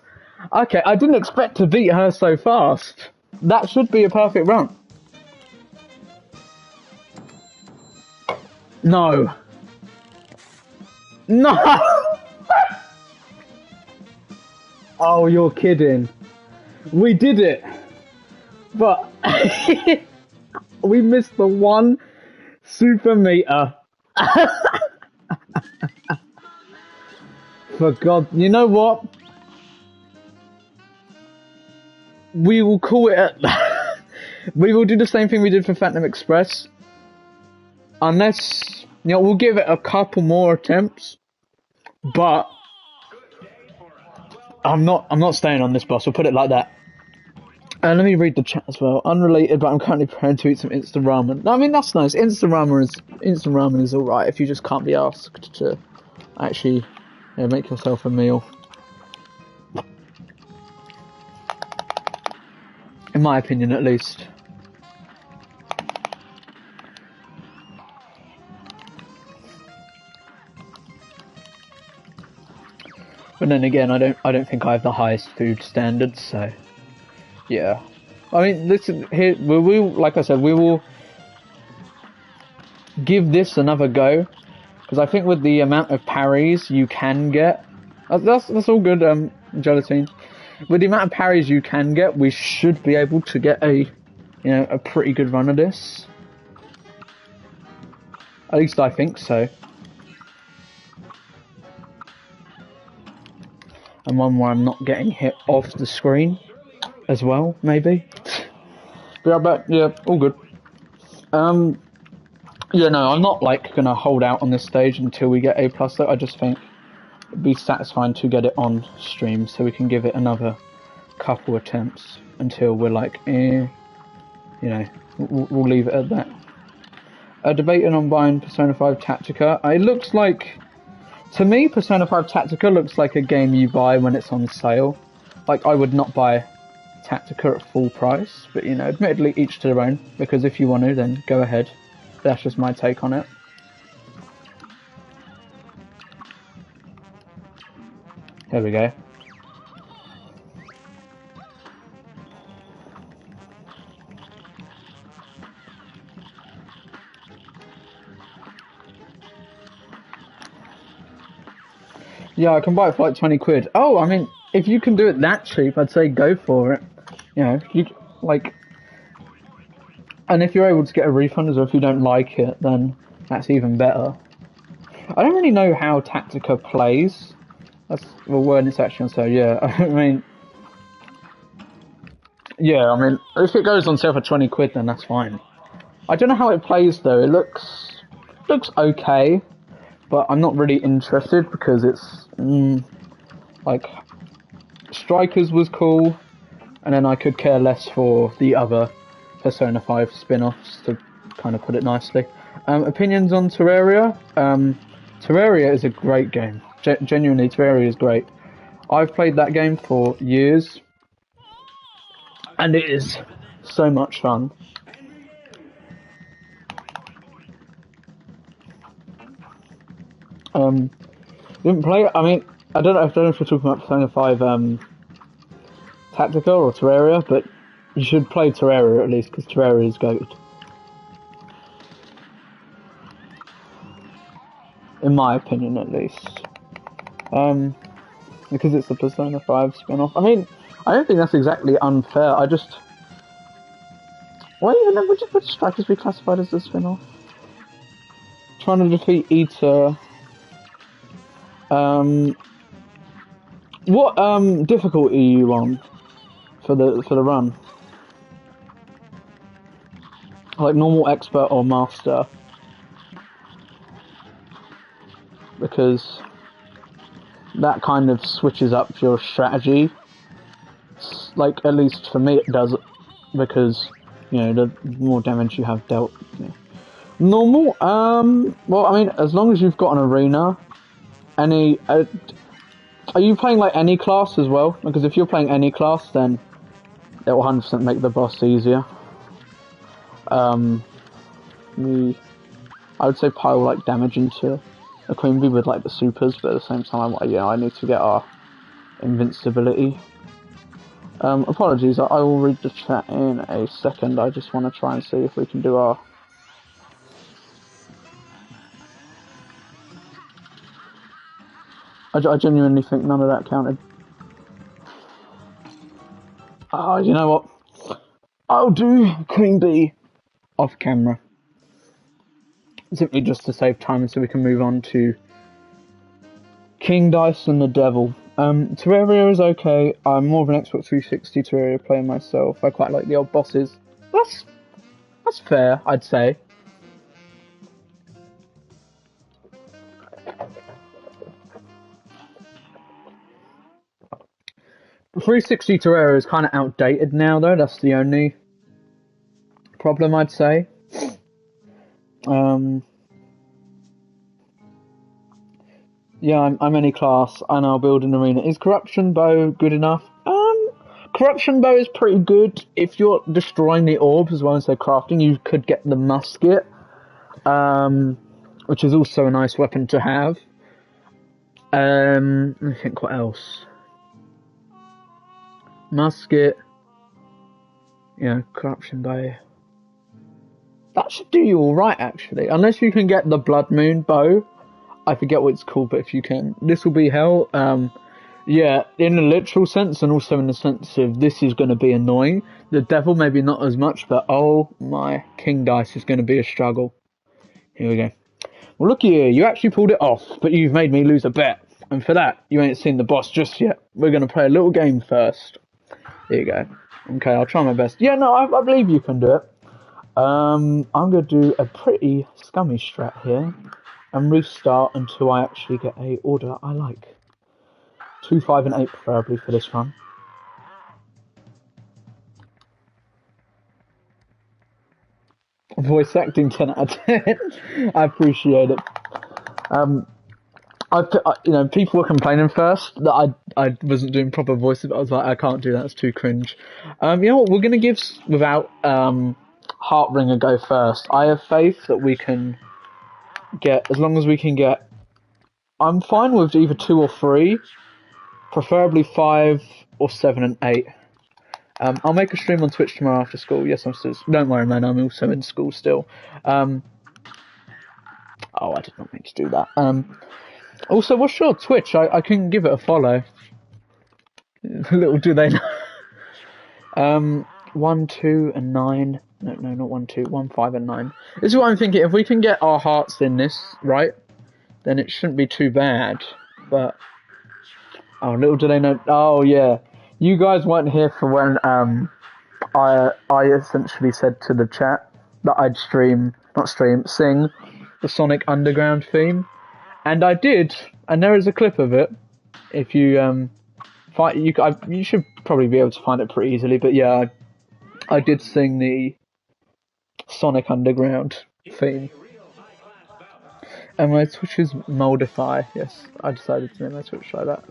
Okay, I didn't expect to beat her so fast. That should be a perfect run. No. No. Oh, you're kidding. We did it. But we missed the one super meter. For God, you know what? We will call it at that. We will do the same thing we did for Phantom Express. Unless, you know, we'll give it a couple more attempts. But I'm not staying on this boss, we'll put it like that. Let me read the chat as well. Unrelated, but I'm currently preparing to eat some instant ramen. I mean, that's nice. Instant ramen is alright if you just can't be asked to actually make yourself a meal. In my opinion, at least. But then again, I don't think I have the highest food standards, so yeah. I mean, listen here. We like I said, we will give this another go because I think with the amount of parries you can get, that's all good. Gelatine. With the amount of parries you can get, we should be able to get a pretty good run of this. At least I think so. And one where I'm not getting hit off the screen as well, maybe. But yeah, all good. Yeah, no, I'm not like gonna hold out on this stage until we get A+, though. I just think it'd be satisfying to get it on stream so we can give it another couple attempts until we're like, we'll leave it at that. Debating on buying Persona 5 Tactica. It looks like, to me, Persona 5 Tactica looks like a game you buy when it's on sale. Like, I would not buy Tactica at full price, but admittedly, each to their own, because if you want to, then go ahead. That's just my take on it. Here we go. Yeah, I can buy it for like 20 quid. Oh, I mean, if you can do it that cheap, I'd say go for it. And if you're able to get a refund as well, if you don't like it, then that's even better. I don't really know how Tactica plays. When it's actually on sale, yeah. I mean, if it goes on sale for 20 quid, then that's fine. I don't know how it plays though. It looks okay, but I'm not really interested because it's like Strikers was cool, and then I could care less for the other Persona 5 spin-offs, to kind of put it nicely. Opinions on Terraria? Terraria is a great game. Genuinely, Terraria is great. I've played that game for years, and it is so much fun. Didn't play it. I mean, I don't know if we're talking about Persona 5 Tactica or Terraria, but you should play Terraria at least, because Terraria is good. In my opinion, at least. Because it's the Persona 5 spin-off. I mean, I don't think that's exactly unfair. Why even would Strikers be classified as a spin-off? Trying to defeat Ita. What difficulty are you on for the run? Like normal, expert, or master? Because that kind of switches up your strategy like, at least for me it does, because, you know, the more damage you have dealt. You know. Normal, well, I mean, as long as you've got an arena, any, are you playing, like, any class as well? Because if you're playing any class, then it will 100% make the boss easier. I would say pile, like, damage into a Queen Bee with, like, the supers, but at the same time, I need to get our invincibility. Apologies, I will read the chat in a second. I just want to try and see if we can do our... I genuinely think none of that counted. Oh, you know what? I'll do Queen Bee off camera. Simply just to save time so we can move on to King Dice and the Devil. Terraria is okay. I'm more of an Xbox 360 Terraria player myself. I quite like the old bosses. That's fair, I'd say. The 360 Terraria is kind of outdated now, though. That's the only problem, I'd say. Yeah, I'm any class, and I'll build an arena. Is Corruption Bow good enough? Corruption Bow is pretty good. If you're destroying the orbs as well as they're crafting, you could get the musket, which is also a nice weapon to have. Let me think what else. Musket. Yeah, Corruption Bow. That should do you alright, actually. Unless you can get the Blood Moon Bow. I forget what it's called, but if you can. This will be hell. Yeah, in a literal sense, and also in the sense of this is going to be annoying. The Devil, maybe not as much, but oh my, King Dice is going to be a struggle. Here we go. Well, look here, you actually pulled it off, but you've made me lose a bet. And for that, you ain't seen the boss just yet. We're going to play a little game first. Here you go. Okay, I'll try my best. Yeah, no, I believe you can do it. I'm going to do a pretty scummy strat here. And restart until I actually get a order I like. 2, 5, and 8 preferably for this run. Voice acting 10 out of 10. I appreciate it. People were complaining first that I wasn't doing proper voices, but I was like, I can't do that, it's too cringe. You know what, we're going to give Without Heartring a go first. I have faith that we can get, as long as we can get, I'm fine with either 2 or 3, preferably 5 or 7 and 8. I'll make a stream on Twitch tomorrow after school. Yes, I'm still. Don't worry, man. I'm also in school still. Oh, I did not mean to do that. Also, what's your Twitch? I can give it a follow. Little do they know. 1, 2, and 9. No, not 1, 2. 1, 5, and 9. This is what I'm thinking. If we can get our hearts in this right, then it shouldn't be too bad. But oh, little do they know. Oh yeah. You guys weren't here for when I essentially said to the chat that I'd sing the Sonic Underground theme, and I did, and there is a clip of it. If you you should probably be able to find it pretty easily. But yeah, I did sing the Sonic Underground theme. And my Twitch is Moldify. Yes, I decided to name my Twitch like that.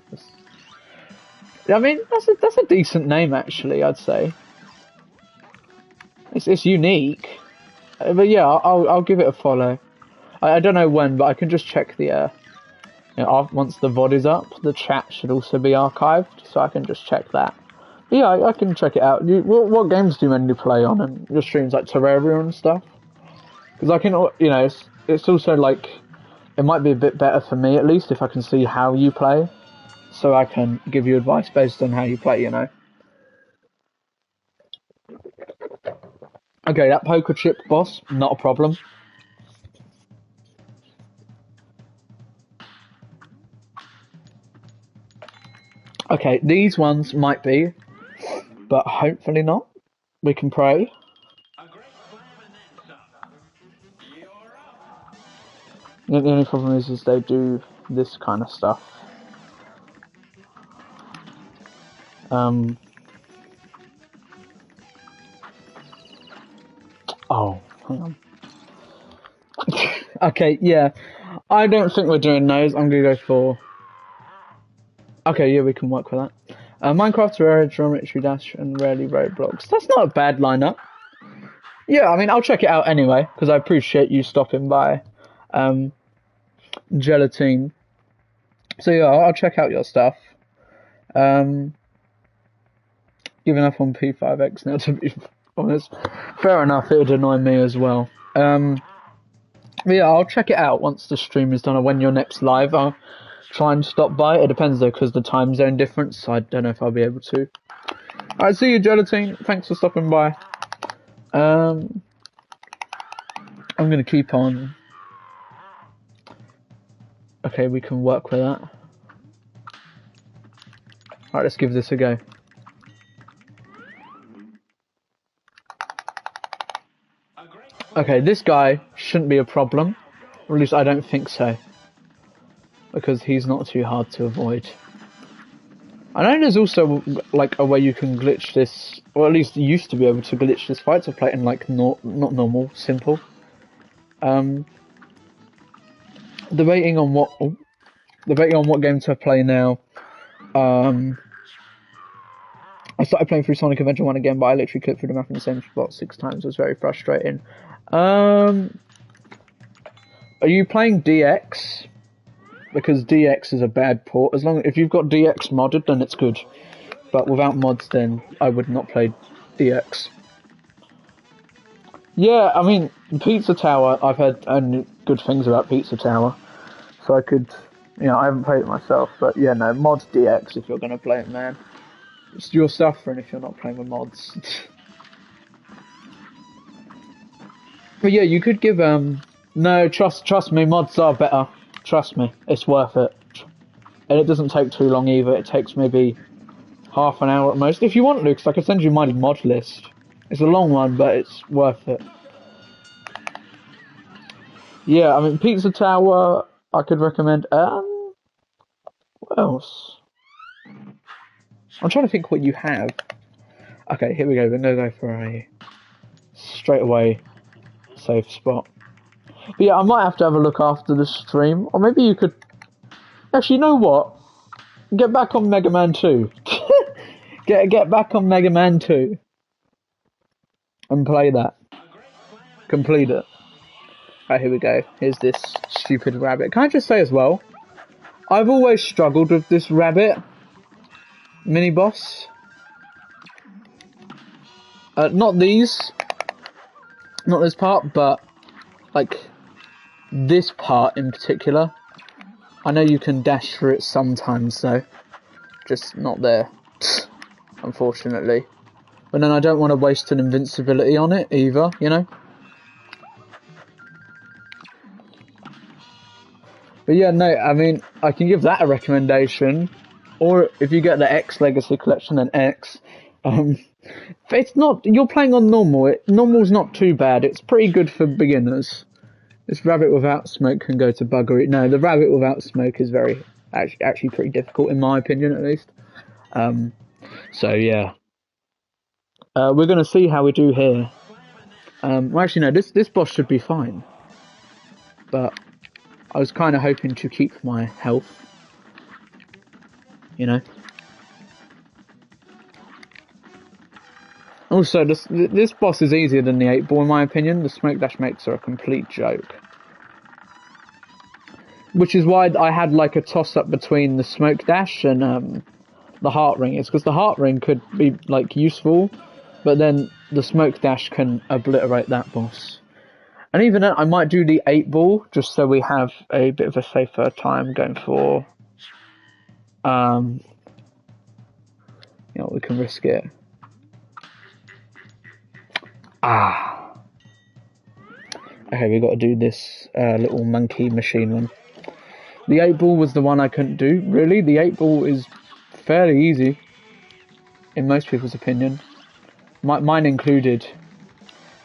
I mean, that's a decent name, actually, I'd say. It's unique. But yeah, I'll give it a follow. I don't know when, but I can just check the... once the VOD is up, the chat should also be archived, so I can just check that. But yeah, I can check it out. What games do you mainly play on? And your streams like Terraria and stuff? Because I can, it's also like... It might be a bit better for me, at least, if I can see how you play. So I can give you advice based on how you play, you know. Okay, that poker chip boss, not a problem. Okay, these ones might be, but hopefully not. We can pray. The only problem is they do this kind of stuff. Oh, hang on. Okay, yeah. I don't think we're doing those. I'm gonna go for... Okay, yeah, we can work with that. Minecraft, Terraria, Geometry Dash, and rarely Roblox. That's not a bad lineup. Yeah, I mean, I'll check it out anyway, because I appreciate you stopping by. Gelatine. So yeah, I'll check out your stuff. Giving up on P5X now, to be honest. Fair enough, it would annoy me as well. But yeah, I'll check it out once the stream is done, or when you're next live. I'll try and stop by. It depends though, because the time zone difference, so I don't know if I'll be able to. Alright, see you, Gelatine. Thanks for stopping by. I'm gonna keep on. Okay, we can work with that. Alright, let's give this a go. Okay, this guy shouldn't be a problem. Or at least I don't think so. Because he's not too hard to avoid. I know there's also like a way you can glitch this, or at least you used to be able to glitch this fight to play it in like not normal, simple. Debating on what game to play now. I started playing through Sonic Adventure 1 again, but I literally clicked through the map in the same spot 6 times. It was very frustrating. Are you playing DX? Because DX is a bad port. If you've got DX modded, then it's good. But without mods, then I would not play DX. Yeah, I mean, Pizza Tower, I've heard only good things about Pizza Tower. So I could, I haven't played it myself. But yeah, no, mod DX if you're going to play it, man. You're suffering if you're not playing with mods. But yeah, you could give, no, trust me, mods are better. Trust me, it's worth it. And it doesn't take too long either. It takes maybe half an hour at most. If you want to, because I can send you my mod list. It's a long one, but it's worth it. Yeah, I mean, Pizza Tower, I could recommend. What else? I'm trying to think what you have. Okay, here we go. We're going to go for a straight away safe spot. But yeah, I might have to have a look after the stream. Or maybe you could... Actually, you know what? Get back on Mega Man 2. Get back on Mega Man 2. And play that. Complete it. Right, here we go. Here's this stupid rabbit. Can I just say as well, I've always struggled with this rabbit mini-boss. Not these. Not this part, but, like, this part in particular. I know you can dash through it sometimes, though. Just not there. Unfortunately. But then I don't want to waste an invincibility on it, either, you know? But yeah, no, I mean, I can give that a recommendation. Or if you get the X Legacy Collection, then X. It's not, you're playing on normal. Normal's not too bad. It's pretty good for beginners. This rabbit without smoke can go to buggery. No, the rabbit without smoke is actually pretty difficult, in my opinion, at least. So yeah. We're going to see how we do here. Well, actually, no, this boss should be fine. But I was kind of hoping to keep my health. You know? Also, this boss is easier than the 8-ball, in my opinion. The smoke dash makes are a complete joke. Which is why I had like a toss-up between the smoke dash and the heart ring. It's because the heart ring could be like useful, but then the smoke dash can obliterate that boss. And even then, I might do the 8-ball just so we have a bit of a safer time going for. We can risk it. Okay, we got to do this little monkey machine one. The 8-ball was the one I couldn't do. Really, the 8-ball is fairly easy, in most people's opinion, mine included.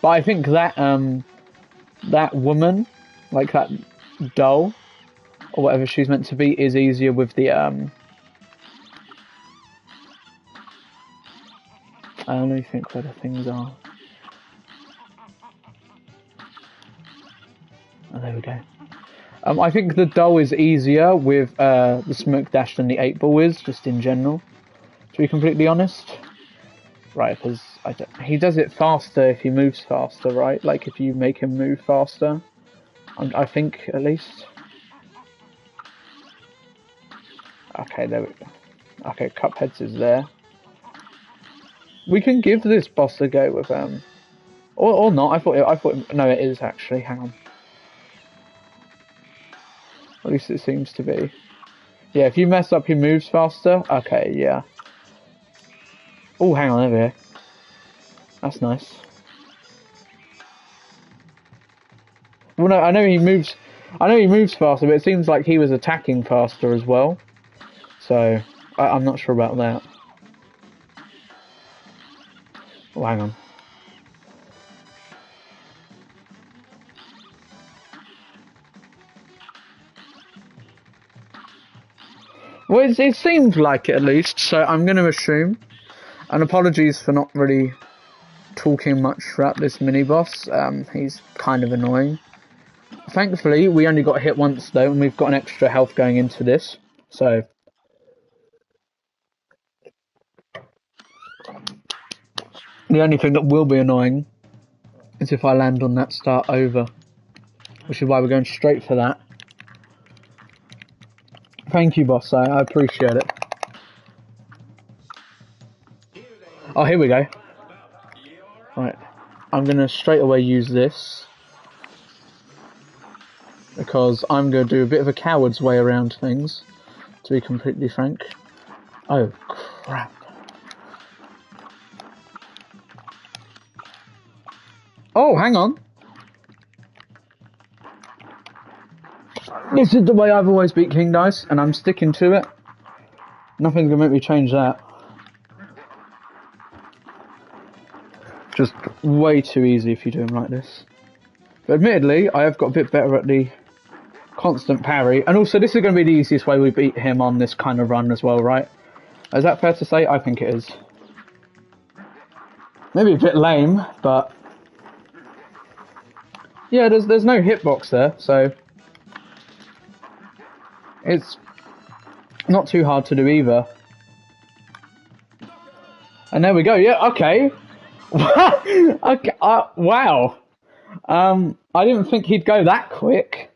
But I think that that woman, like that doll or whatever she's meant to be, is easier with the I only think where the things are. Oh, there we go. I think the dull is easier with the smoke dash than the 8-ball is, just in general. To be completely honest. Right, because he does it faster if he moves faster, right? Like if you make him move faster. I think, at least. Okay, there we go. Okay, Cuphead's is there. We can give this boss a go with or not. No, it is actually. Hang on. At least it seems to be. Yeah, if you mess up, he moves faster. Okay, yeah. Oh, hang on, there we go. That's nice. Well, no, I know he moves. I know he moves faster, but it seems like he was attacking faster as well. So I'm not sure about that. Oh, hang on. Well, it seemed like it at least, so I'm going to assume. And apologies for not really talking much throughout this mini-boss. He's kind of annoying. Thankfully, we only got hit once though, and we've got an extra health going into this. So the only thing that will be annoying is if I land on that start over. Which is why we're going straight for that. Thank you, boss. I appreciate it. Oh, here we go. Right. I'm going to straight away use this. Because I'm going to do a bit of a coward's way around things. To be completely frank. Oh, crap. Oh, hang on. This is the way I've always beat King Dice, and I'm sticking to it. Nothing's going to make me change that. Just way too easy if you do them like this. But admittedly, I have got a bit better at the constant parry. And also, this is going to be the easiest way we beat him on this kind of run as well, right? Is that fair to say? I think it is. Maybe a bit lame, but... yeah, there's no hitbox there, so... it's not too hard to do either. And there we go, yeah, okay. Okay, wow. I didn't think he'd go that quick.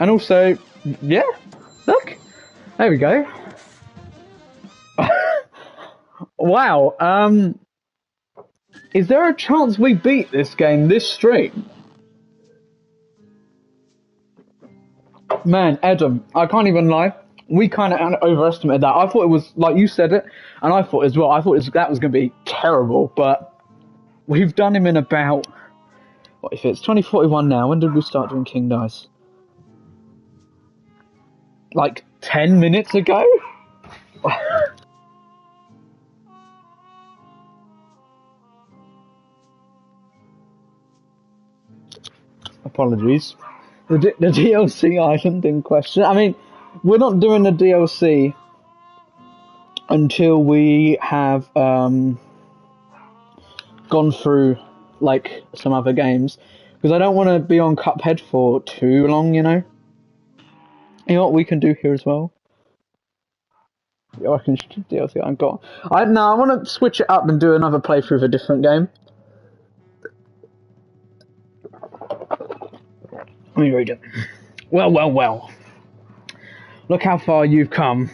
And also, yeah, look, there we go. Wow, is there a chance we beat this game this stream? Man, Adam, I can't even lie. We kind of overestimated that. I thought it was, like you said it, and I thought as well, I thought that was going to be terrible, but we've done him in about, what if it's 2041 now? When did we start doing King Dice? Like 10 minutes ago? Apologies. The DLC island in question. I mean, we're not doing the DLC until we have gone through like some other games, because I don't want to be on Cuphead for too long, you know. You know what we can do here as well? Yeah, I can DLC I've got. I want to switch it up and do another playthrough of a different game. Let me read it. Well, well, well. Look how far you've come.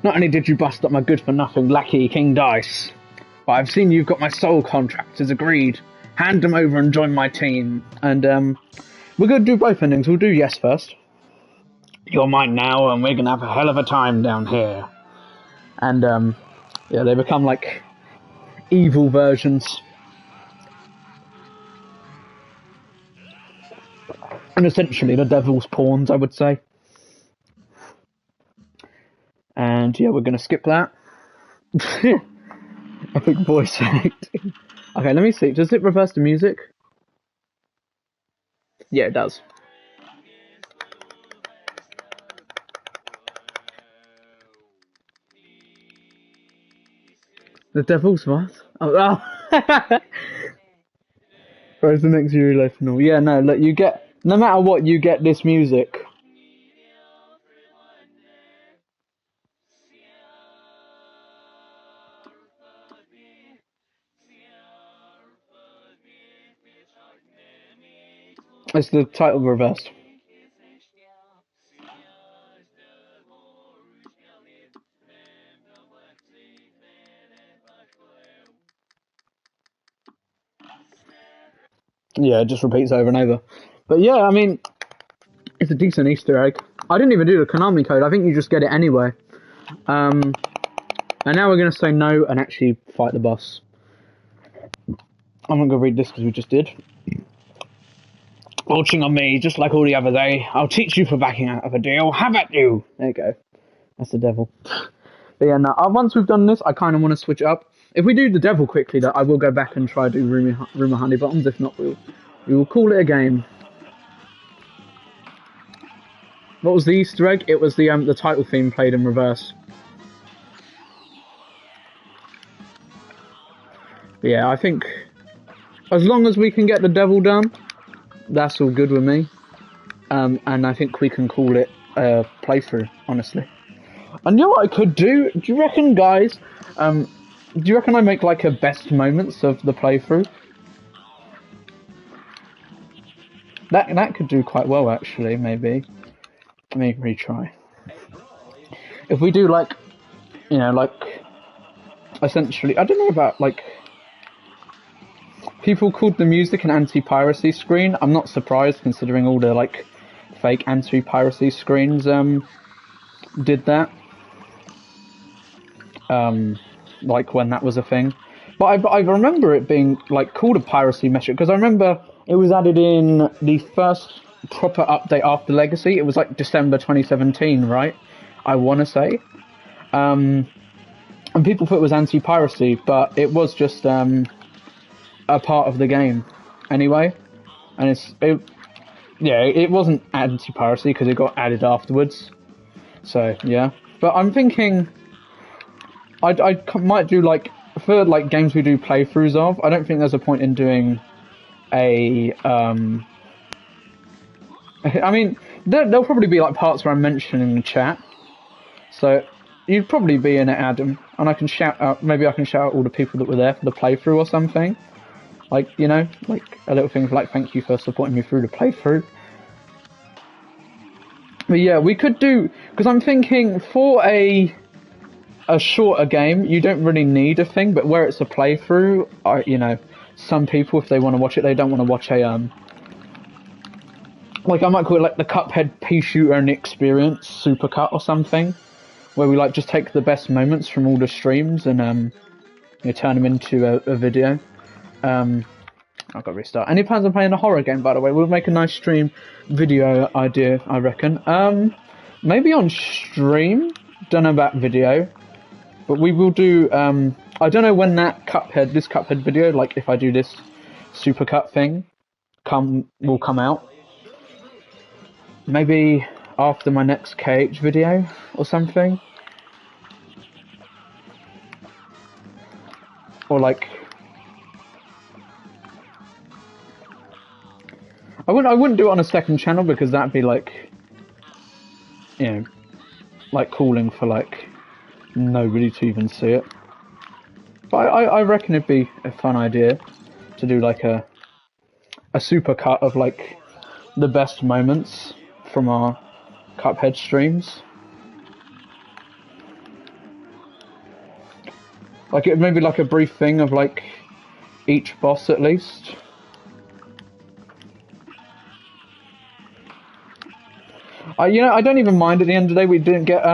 Not only did you bust up my good-for-nothing lackey King Dice, but I've seen you've got my soul contract as agreed. Hand them over and join my team. And we're going to do both endings. We'll do yes first. You're mine now, and we're going to have a hell of a time down here. And yeah, they become like evil versions. And essentially the devil's pawns, I would say. And yeah, we're going to skip that. Epic voice acting. Okay, let me see. Does it reverse the music? Yeah, it does. The devil's what? Oh. Where's the next Yuri Listener? Yeah, no, look, you get, no matter what, you get this music. It's the title reversed. Yeah, it just repeats over and over. But yeah, I mean, it's a decent Easter egg. I didn't even do the Konami code. I think you just get it anyway. And now we're going to say no and actually fight the boss. I'm not going to read this because we just did. Launching on me, just like all the other day. I'll teach you for backing out of a deal. How about you? There you go. That's the devil. But yeah, no, once we've done this, I kind of want to switch it up. If we do the devil quickly, though, I will go back and try to do Rumor Honey Bottoms. If not, we will call it a game. What was the Easter egg? It was the title theme played in reverse. But yeah, I think as long as we can get the devil done, that's all good with me. And I think we can call it a playthrough, honestly. And you know what I could do? Do you reckon, guys? Do you reckon I make like a best moments of the playthrough? That could do quite well, actually. Maybe. Let me retry. If we do like, you know, like essentially, I don't know about like people called the music an anti-piracy screen. I'm not surprised considering all the like fake anti-piracy screens did that. Like when that was a thing. But I remember it being like called a piracy measure because I remember it was added in the first proper update after Legacy. It was like December 2017, right? I want to say. And people thought it was anti-piracy, but it was just a part of the game anyway. And it wasn't anti-piracy because it got added afterwards. So yeah, but I'm thinking I might do like for like games we do playthroughs of. I don't think there's a point in doing a I mean there'll probably be like parts where I'm mentioning the chat. So you'd probably be in it, Adam, and I can shout out. Maybe I can shout out all the people that were there for the playthrough or something. Like, you know, like a little thing like thank you for supporting me through the playthrough. But yeah, we could do because I'm thinking for a shorter game, you don't really need a thing, but where it's a playthrough, you know, some people, if they want to watch it, they don't want to watch a, like I might call it like the Cuphead pea shooter and experience supercut or something, where we like just take the best moments from all the streams and, you know, turn them into a video. I've got to restart. Any plans on playing a horror game, by the way? We'll make a nice stream video idea, I reckon. Maybe on stream, don't know about video. But we will do, I don't know when that this Cuphead video, like if I do this supercut thing, will come out. Maybe after my next KH video or something. Or like, I wouldn't do it on a second channel because that'd be like, you know, like calling for like nobody to even see it. But I reckon it'd be a fun idea to do like a super cut of like the best moments from our Cuphead streams. Like it maybe like a brief thing of like each boss at least. You know, I don't even mind at the end of the day we didn't get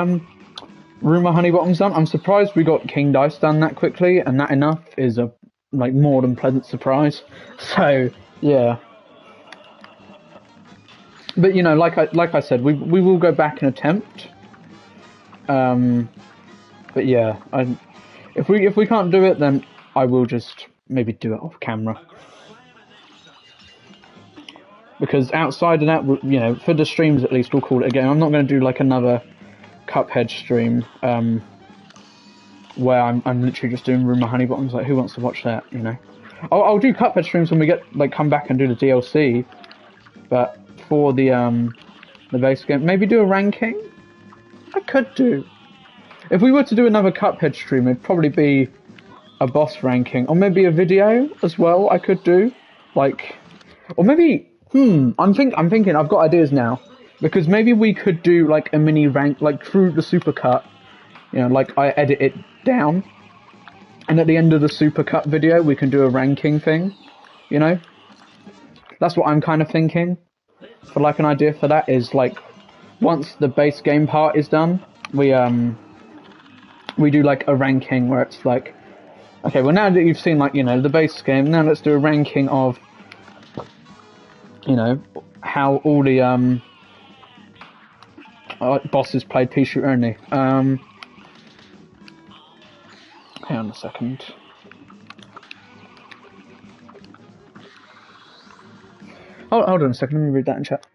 Rumor Honey Bottoms done. I'm surprised we got King Dice done that quickly, and that enough is a like more than pleasant surprise. So yeah. But you know, like I said, we will go back and attempt. But yeah, if we can't do it, then I will just maybe do it off camera. Because outside of that, you know, for the streams at least, we'll call it a game. I'm not going to do like another Cuphead stream where I'm literally just doing Rumor Honey Bottoms. Like, who wants to watch that? You know. I'll do Cuphead streams when we get like come back and do the DLC. But for the base game, maybe do a ranking. I could do. If we were to do another Cuphead stream, it'd probably be a boss ranking, or maybe a video as well. I could do, like, or maybe. I'm thinking. I've got ideas now, because maybe we could do like a mini rank, like through the supercut. You know, like I edit it down, and at the end of the supercut video, we can do a ranking thing. You know, that's what I'm kind of thinking. For like an idea for that is like, once the base game part is done, we do like a ranking where it's like, okay, well now that you've seen like, you know, the base game, now let's do a ranking of, you know, how all the bosses played pea shooter only. Hang on a second. Hold on a second, let me read that in chat.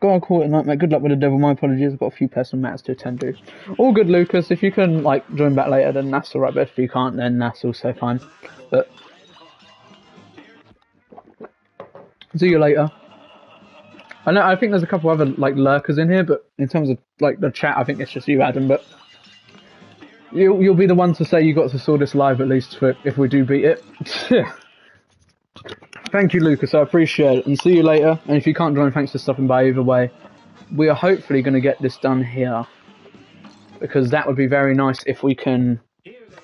Go on, call it a night, mate. Good luck with the devil. My apologies, I've got a few personal matters to attend to. All good, Lucas. If you can, like, join back later, then that's alright. But if you can't, then that's also fine. But see you later. I think there's a couple other, like, lurkers in here, but in terms of, like, the chat, I think it's just you, Adam. But you'll be the one to say you got to saw this live, at least, for if we do beat it. Thank you, Lucas. I appreciate it. And see you later. And if you can't join, thanks for stopping by either way. We are hopefully going to get this done here, because that would be very nice if we can...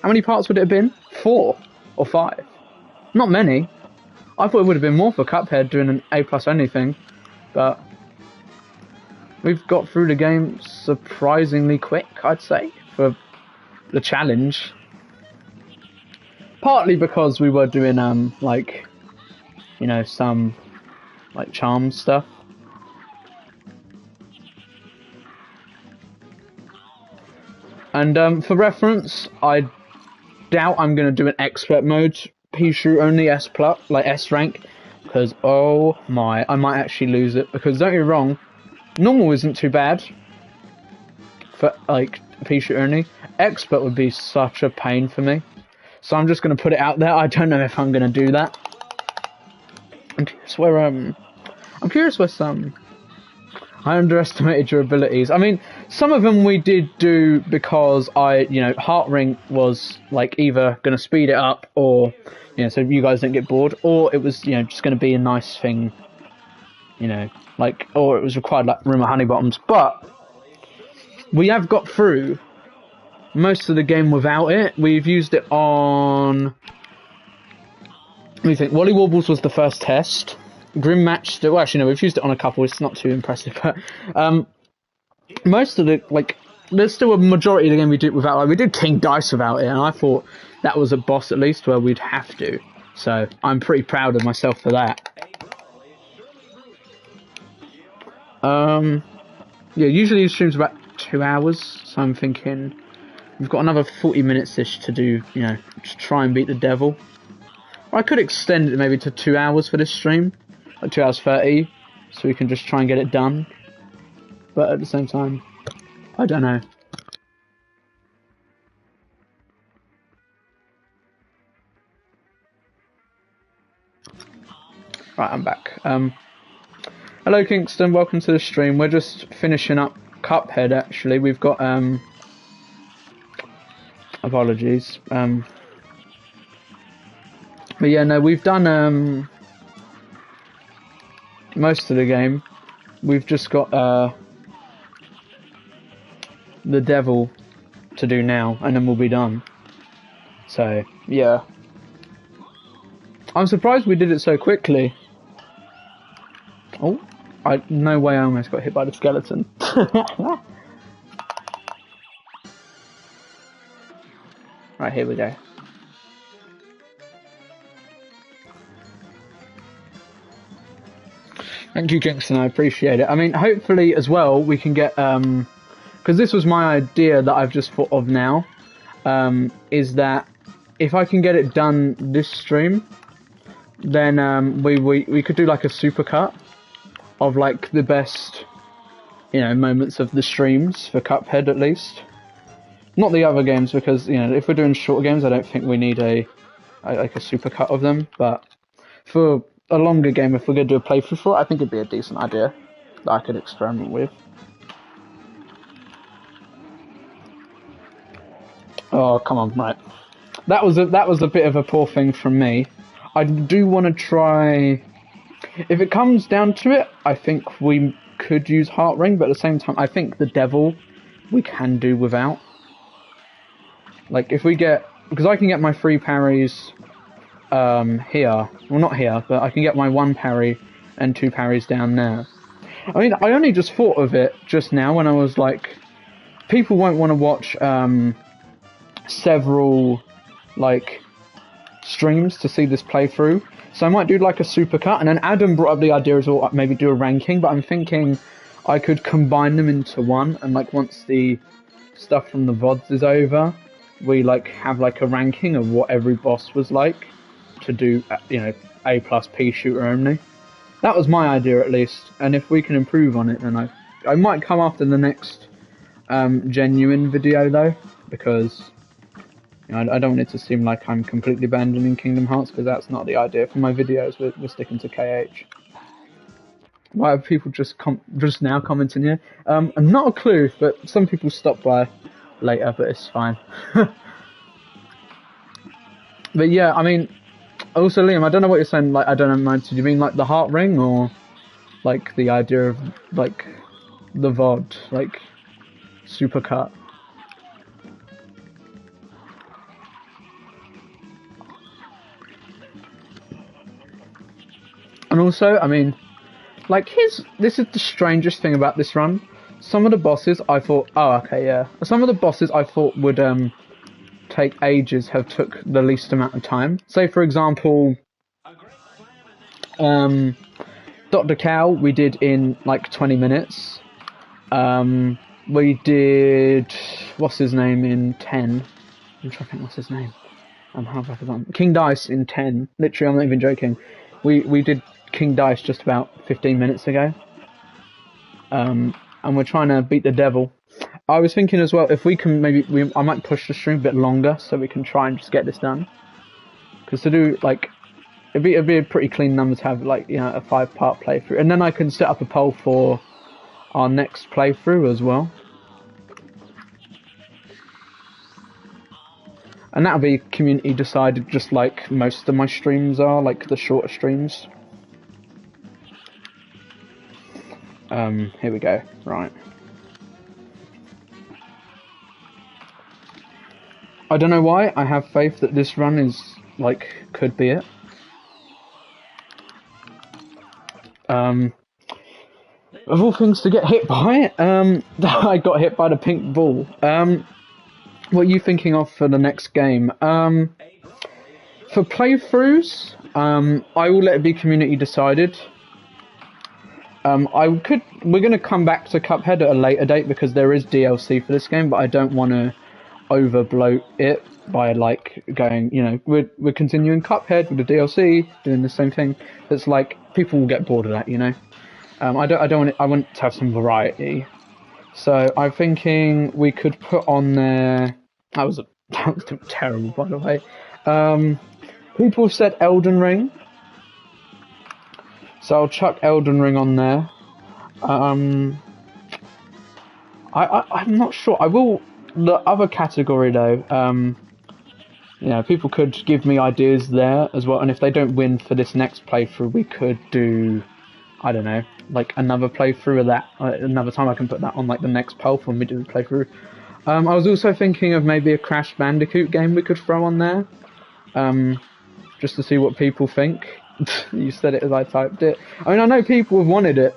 How many parts would it have been? 4 or 5? Not many. I thought it would have been more for Cuphead doing an A+ only thing, but we've got through the game surprisingly quick, I'd say, for the challenge. Partly because we were doing like, you know, some like charm stuff. And for reference, I doubt I'm going to do an expert mode pea shooter only S+, like S rank, because oh my, I might actually lose it, because don't get me wrong, normal isn't too bad for like pea shooter only. Expert would be such a pain for me. So I'm just going to put it out there. I don't know if I'm going to do that. I'm curious where some... I underestimated your abilities. I mean, some of them we did do because Heart Ring was like either going to speed it up, or, you know, so you guys don't get bored, or it was, you know, just going to be a nice thing, you know, like, or it was required like Room of Honey Bottoms. But we have got through most of the game without it. We've used it on... Let me think. Wally Warbles was the first test. Grim Match, well, actually no, we've used it on a couple, it's not too impressive, but most of the, like, there's still a majority of the game we did without, like, we did King Dice without it, and I thought that was a boss at least where we'd have to, so I'm pretty proud of myself for that. Yeah, usually the stream's about 2 hours, so I'm thinking we've got another 40 minutes-ish to do, you know, to try and beat the devil. Or I could extend it maybe to 2 hours for this stream. Like 2 hours 30, so we can just try and get it done. But at the same time, I don't know. Right, I'm back. Hello Kingston, welcome to the stream. We're just finishing up Cuphead actually. We've got apologies. But yeah, no, we've done most of the game. We've just got the devil to do now, and then we'll be done. So yeah, I'm surprised we did it so quickly. Oh, no way! I almost got hit by the skeleton. Right, here we go. Thank you, Kingston, I appreciate it. I mean, hopefully as well we can get, because this was my idea that I've just thought of now, is that if I can get it done this stream, then we could do like a supercut of like the best, you know, moments of the streams for Cuphead at least. Not the other games, because, you know, if we're doing shorter games, I don't think we need a like a supercut of them. But for a longer game, if we're gonna do a playthrough for it, I think it'd be a decent idea that I could experiment with. Oh, come on, right. That was a bit of a poor thing from me. I do want to try. If it comes down to it, I think we could use Heart Ring, but at the same time, I think the Devil we can do without. Like if we get, because I can get my 3 parries here. Well, not here, but I can get my 1 parry and 2 parries down there. I mean, I only just thought of it just now when I was like, people won't want to watch several like streams to see this playthrough, so I might do like a supercut. And then Adam brought up the idea as well, maybe do a ranking, but I'm thinking I could combine them into one, and like once the stuff from the VODs is over, we like have like a ranking of what every boss was like to do, you know, A plus P shooter only. That was my idea at least, and if we can improve on it, then I might come after the next genuine video though, because you know, I don't want it to seem like I'm completely abandoning Kingdom Hearts, because that's not the idea for my videos. We're sticking to KH. Why have people just now commenting here? Not a clue, but some people stop by later, but it's fine. But yeah, I mean, also Liam, I don't know what you're saying. Like, I don't know, man. Do you mean like the Heart Ring, or like the idea of like the VOD, like supercut? And also, I mean, like this is the strangest thing about this run. Some of the bosses I thought, oh okay, yeah. Some of the bosses I thought would take ages have took the least amount of time. Say for example, Dr. Cow we did in like 20 minutes. We did what's his name in 10. I'm trying to think what's his name. How have I forgotten? King Dice in 10. Literally, I'm not even joking. We did King Dice just about 15 minutes ago. And we're trying to beat the Devil. I was thinking as well, if we can I might push the stream a bit longer so we can try and just get this done. Because to do like, it'd be a pretty clean number to have like, you know, a 5-part playthrough, and then I can set up a poll for our next playthrough as well. And that'll be community decided, just like most of my streams are, like the shorter streams. Here we go. Right. I don't know why, I have faith that this run is, like, could be it. Of all things to get hit by, I got hit by the pink ball. What are you thinking of for the next game? For playthroughs, I will let it be community decided. We're going to come back to Cuphead at a later date because there is DLC for this game, but I don't want to overbloat it by like going, you know, we're continuing Cuphead with the DLC, doing the same thing. It's like people will get bored of that, you know. I want to have some variety. So I'm thinking we could put on there. That was terrible, by the way. People said Elden Ring, so I'll chuck Elden Ring on there. I'm not sure. I will. The other category though, you know, people could give me ideas there as well, and if they don't win for this next playthrough, we could do, I don't know, like another playthrough of that. Another time I can put that on like the next poll when we do the playthrough. I was also thinking of maybe a Crash Bandicoot game we could throw on there, just to see what people think. You said it as I typed it. I mean, I know people have wanted it,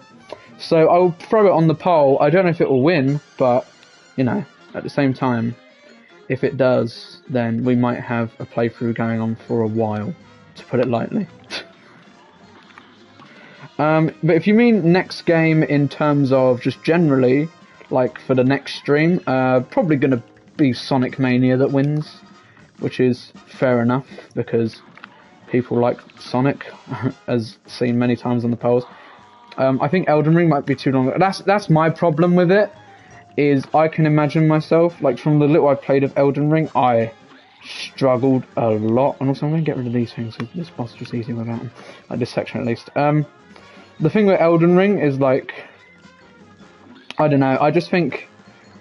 so I'll throw it on the poll. I don't know if it will win, but you know, at the same time, if it does, then we might have a playthrough going on for a while, to put it lightly. But if you mean next game in terms of just generally, like for the next stream, probably going to be Sonic Mania that wins, which is fair enough because people like Sonic, as seen many times on the polls. I think Elden Ring might be too long. That's my problem with it, is I can imagine myself, like from the little I played of Elden Ring, I struggled a lot. And also, I'm going to get rid of these things because this boss is just easy without them. Like this section at least. The thing with Elden Ring is like, I don't know. I just think,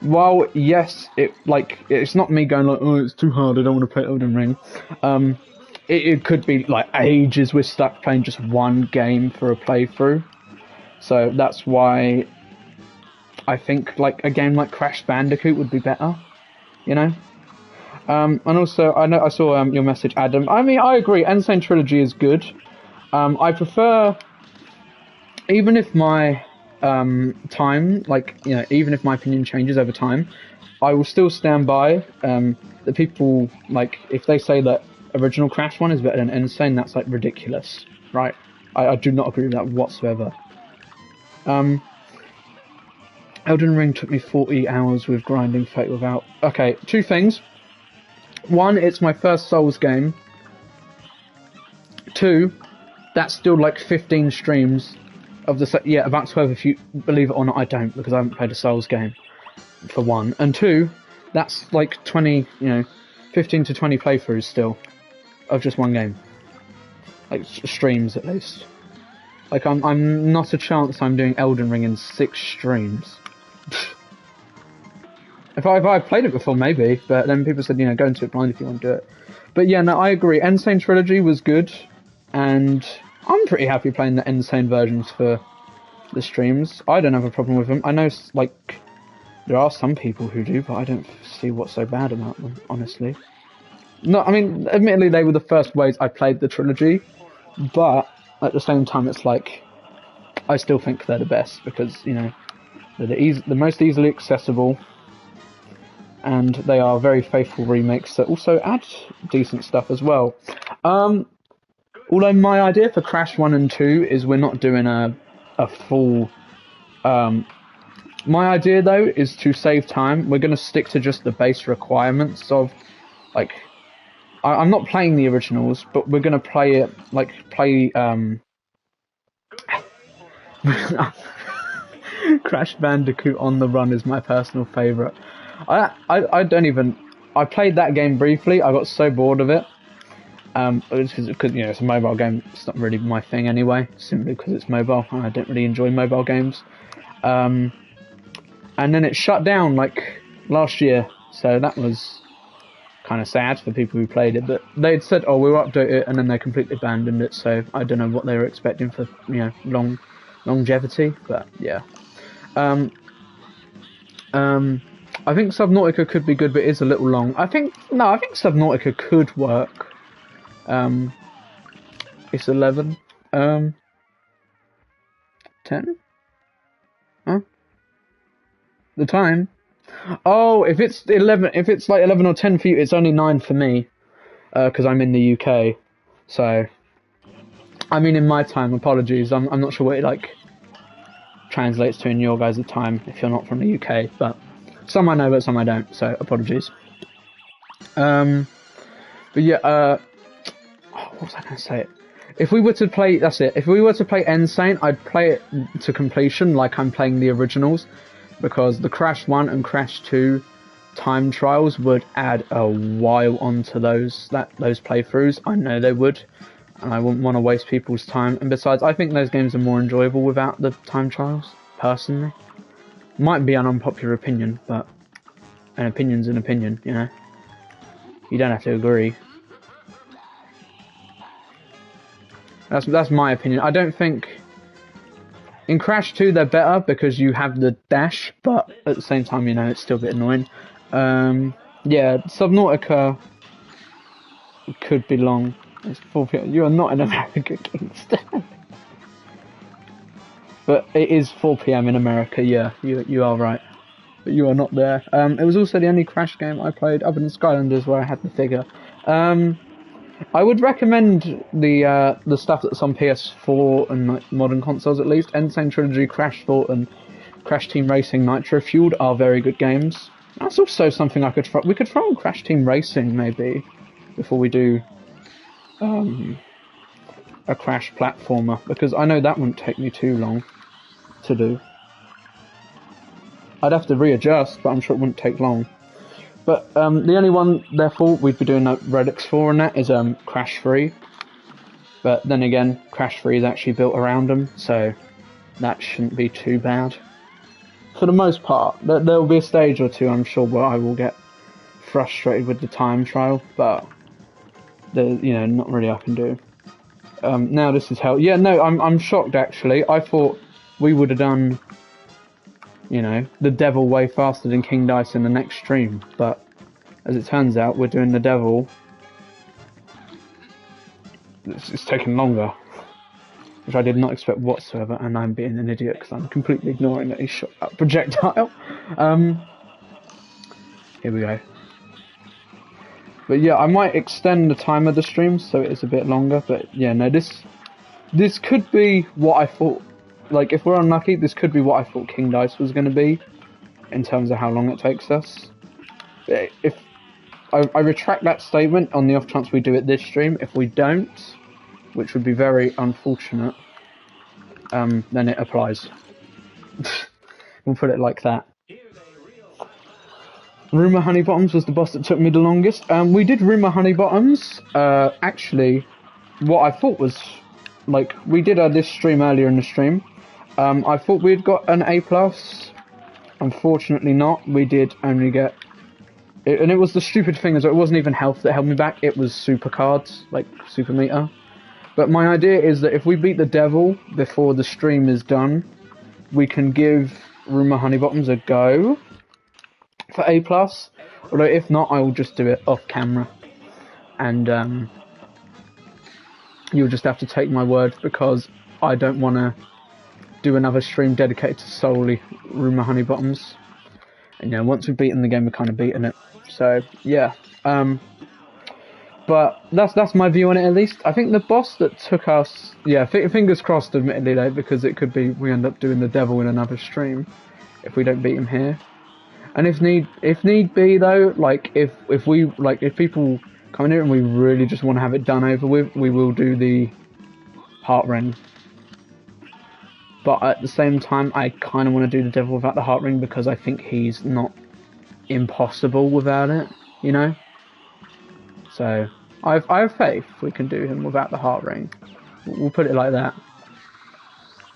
while yes, it's not me going like, oh, it's too hard, I don't want to play Elden Ring. It could be like ages we're stuck playing just one game for a playthrough. So that's why I think like a game like Crash Bandicoot would be better, you know. And also I saw your message, Adam. I mean, I agree. Insane Trilogy is good. I prefer, even if my time, like, you know, even if my opinion changes over time, I will still stand by the people, like, if they say that original Crash one is better than Insane, that's like ridiculous, right? I do not agree with that whatsoever. Elden Ring took me 40 hours with grinding Fate without... Okay, two things. One, it's my first Souls game. Two, that's still like 15 streams of the... Yeah, about 12 if you... Believe it or not, I don't, because I haven't played a Souls game, for one. And two, that's like 20, you know, 15 to 20 playthroughs still, of just one game. Like, streams at least. Like, I'm not a chance I'm doing Elden Ring in 6 streams. If I played it before, maybe, but then people said, you know, go into it blind if you want to do it. But yeah, no, I agree. Insane Trilogy was good, and I'm pretty happy playing the Insane versions for the streams. I don't have a problem with them. I know, like, there are some people who do, but I don't see what's so bad about them, honestly. No, I mean, admittedly, they were the first ways I played the trilogy, but at the same time, it's like, I still think they're the best, because, you know, they're the most easily accessible, and they are very faithful remakes that also add decent stuff as well. Although my idea for Crash 1 and 2 is we're not doing a full... my idea, though, is to save time. We're going to stick to just the base requirements of, like... I'm not playing the originals, but we're going to play it, like, Crash Bandicoot on the Run is my personal favourite. I don't even... I played that game briefly, I got so bored of it. Because, you know, it's a mobile game, it's not really my thing anyway, simply because it's mobile, and I don't really enjoy mobile games. And then it shut down, like, last year, so that was kind of sad for people who played it, but they'd said, oh, we'll update it, and then they completely abandoned it, so I don't know what they were expecting for, you know, longevity, but yeah. I think Subnautica could be good, but it is a little long. I think Subnautica could work. It's 11. 10? Huh? The time? Oh, if it's 11, if it's like 11 or 10 for you, it's only 9 for me. Because I'm in the UK. So, I mean, in my time, apologies. I'm not sure what it, like, translates to in your guys' time if you're not from the UK, but some I know, but some I don't, so apologies. But yeah, what was I going to say? If we were to play, that's it, if we were to play Insane, I'd play it to completion like I'm playing the originals, because the Crash 1 and Crash 2 time trials would add a while onto those playthroughs. I know they would, and I wouldn't want to waste people's time. And besides, I think those games are more enjoyable without the time trials, personally. Might be an unpopular opinion, but an opinion's an opinion, you know? You don't have to agree. That's my opinion. I don't think... In Crash 2 they're better because you have the dash, but at the same time, you know, it's still a bit annoying. Yeah, Subnautica could be long. It's 4 p.m. You are not in America, Kingston. But it is 4 p.m. in America, yeah, you are right. But you are not there. It was also the only Crash game I played, other than Skylanders, where I had the figure. I would recommend the stuff that's on PS4 and like, modern consoles at least. Insane Trilogy, Crash 4 and Crash Team Racing Nitro Fueled are very good games. That's also something I could throw. We could throw on Crash Team Racing maybe before we do a Crash platformer, because I know that wouldn't take me too long to do. I'd have to readjust, but I'm sure it wouldn't take long. But the only one, therefore, we'd be doing Relics for, and that is Crash Free. But then again, Crash Free is actually built around them, so that shouldn't be too bad. For the most part, there will be a stage or two, I'm sure, where I will get frustrated with the time trial, but not really I can do. Now this is hell. Yeah, no, I'm shocked actually. I thought we would have done, the Devil way faster than King Dice in the next stream, but as it turns out, we're doing the Devil. It's taken longer, which I did not expect whatsoever, and I'm being an idiot because I'm completely ignoring that he shot that projectile. Here we go. But yeah, I might extend the time of the stream so it is a bit longer, but yeah, no, this could be what I thought, like, if we're unlucky, this could be what I thought King Dice was going to be, in terms of how long it takes us. If I retract that statement on the off chance we do it this stream, if we don't, which would be very unfortunate, then it applies. We'll put it like that. Rumour Honeybottoms was the boss that took me the longest. We did Rumour Honeybottoms. Actually, what I thought was, like, we did this stream earlier in the stream. I thought we'd got an A+. Unfortunately not. We did only get... and it was the stupid thing, is it wasn't even health that held me back, it was super cards, like super meter. But my idea is that if we beat the Devil before the stream is done, we can give Rumour Honeybottoms a go for A+, although if not, I will just do it off camera, and you'll just have to take my word, because I don't want to do another stream dedicated to solely Rumour Honeybottoms. And once we've beaten the game, we're kind of beaten it. So yeah, but that's my view on it, at least. I think the boss that took us, yeah, fingers crossed, admittedly though, because it could be we end up doing the Devil in another stream if we don't beat him here. And if need be though, like if people come in here and we really just want to have it done over with, we will do the Heart Ring. But at the same time, I kind of want to do the Devil without the Heart Ring, because I think he's not impossible without it, So I have faith we can do him without the Heart Ring. We'll put it like that.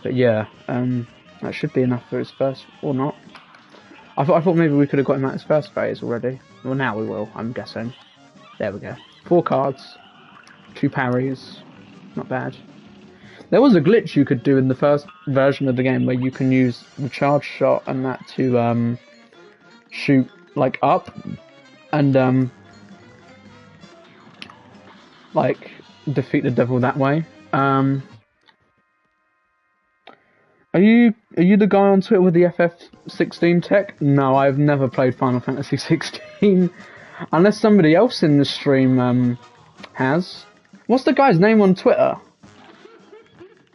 But yeah, that should be enough for his first, or not. I thought maybe we could have got him out his first phase already. Well, now we will, I'm guessing. There we go. 4 cards, 2 parries, not bad. There was a glitch you could do in the first version of the game where you can use the charge shot and that to shoot like up and like defeat the Devil that way. Are you the guy on Twitter with the FF16 tech? No, I've never played Final Fantasy 16. Unless somebody else in the stream has. What's the guy's name on Twitter?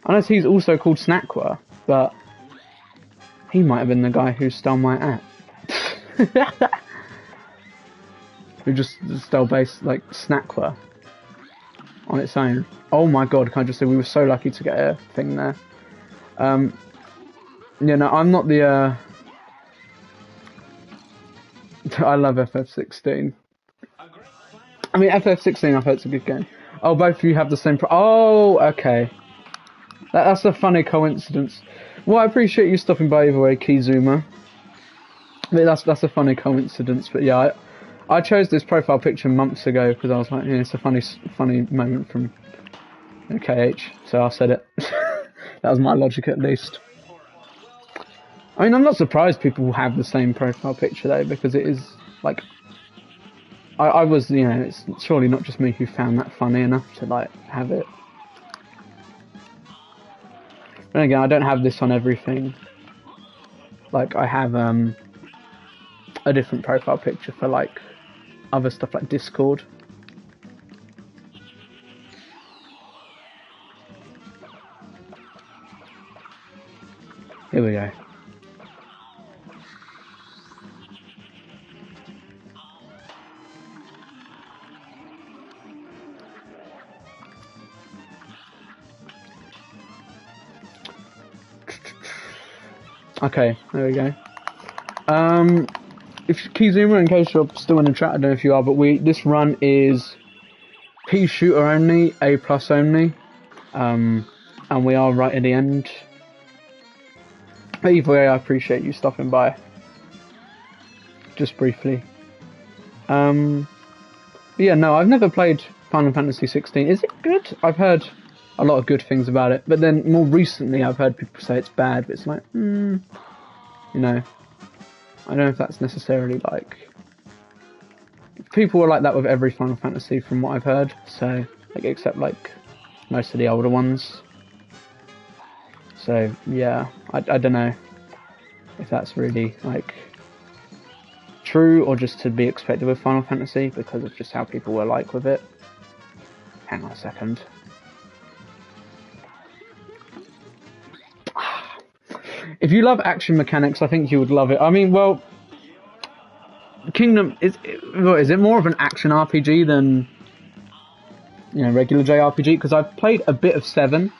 Unless he's also called Snackwer, but he might have been the guy who stole my app. Who just stole base like Snackwer on its own. Oh my god, can I just say we were so lucky to get a thing there. Yeah, no, I'm not the I love FF16. I mean, FF16 I've heard it's a good game. Oh, both of you have the same oh, okay. That's a funny coincidence. Well, I appreciate you stopping by either way, Kizuma. But that's a funny coincidence. But yeah, I chose this profile picture months ago because I was like, yeah, it's a funny moment from KH, so I said it. That was my logic, at least. I mean, I'm not surprised people have the same profile picture though, because it is like, I was, it's surely not just me who found that funny enough to like have it. But again, I don't have this on everything. Like, I have a different profile picture for like other stuff like Discord. Here we go. Okay, there we go. if Kizuma, in case you're still in the chat, I don't know if you are, but this run is P shooter only, A plus only, and we are right at the end. But either way, I appreciate you stopping by. Just briefly. Yeah, no, I've never played Final Fantasy 16. Is it good? I've heard a lot of good things about it, but then more recently I've heard people say it's bad, but it's like, you know, I don't know if that's necessarily like... People were like that with every Final Fantasy from what I've heard, so, like, except like most of the older ones. So, yeah, I don't know if that's really, like, true or just to be expected with Final Fantasy because of just how people were like with it. Hang on a second. If you love action mechanics, I think you would love it. I mean, well, Kingdom is it more of an action RPG than, you know, regular JRPG? Because I've played a bit of 7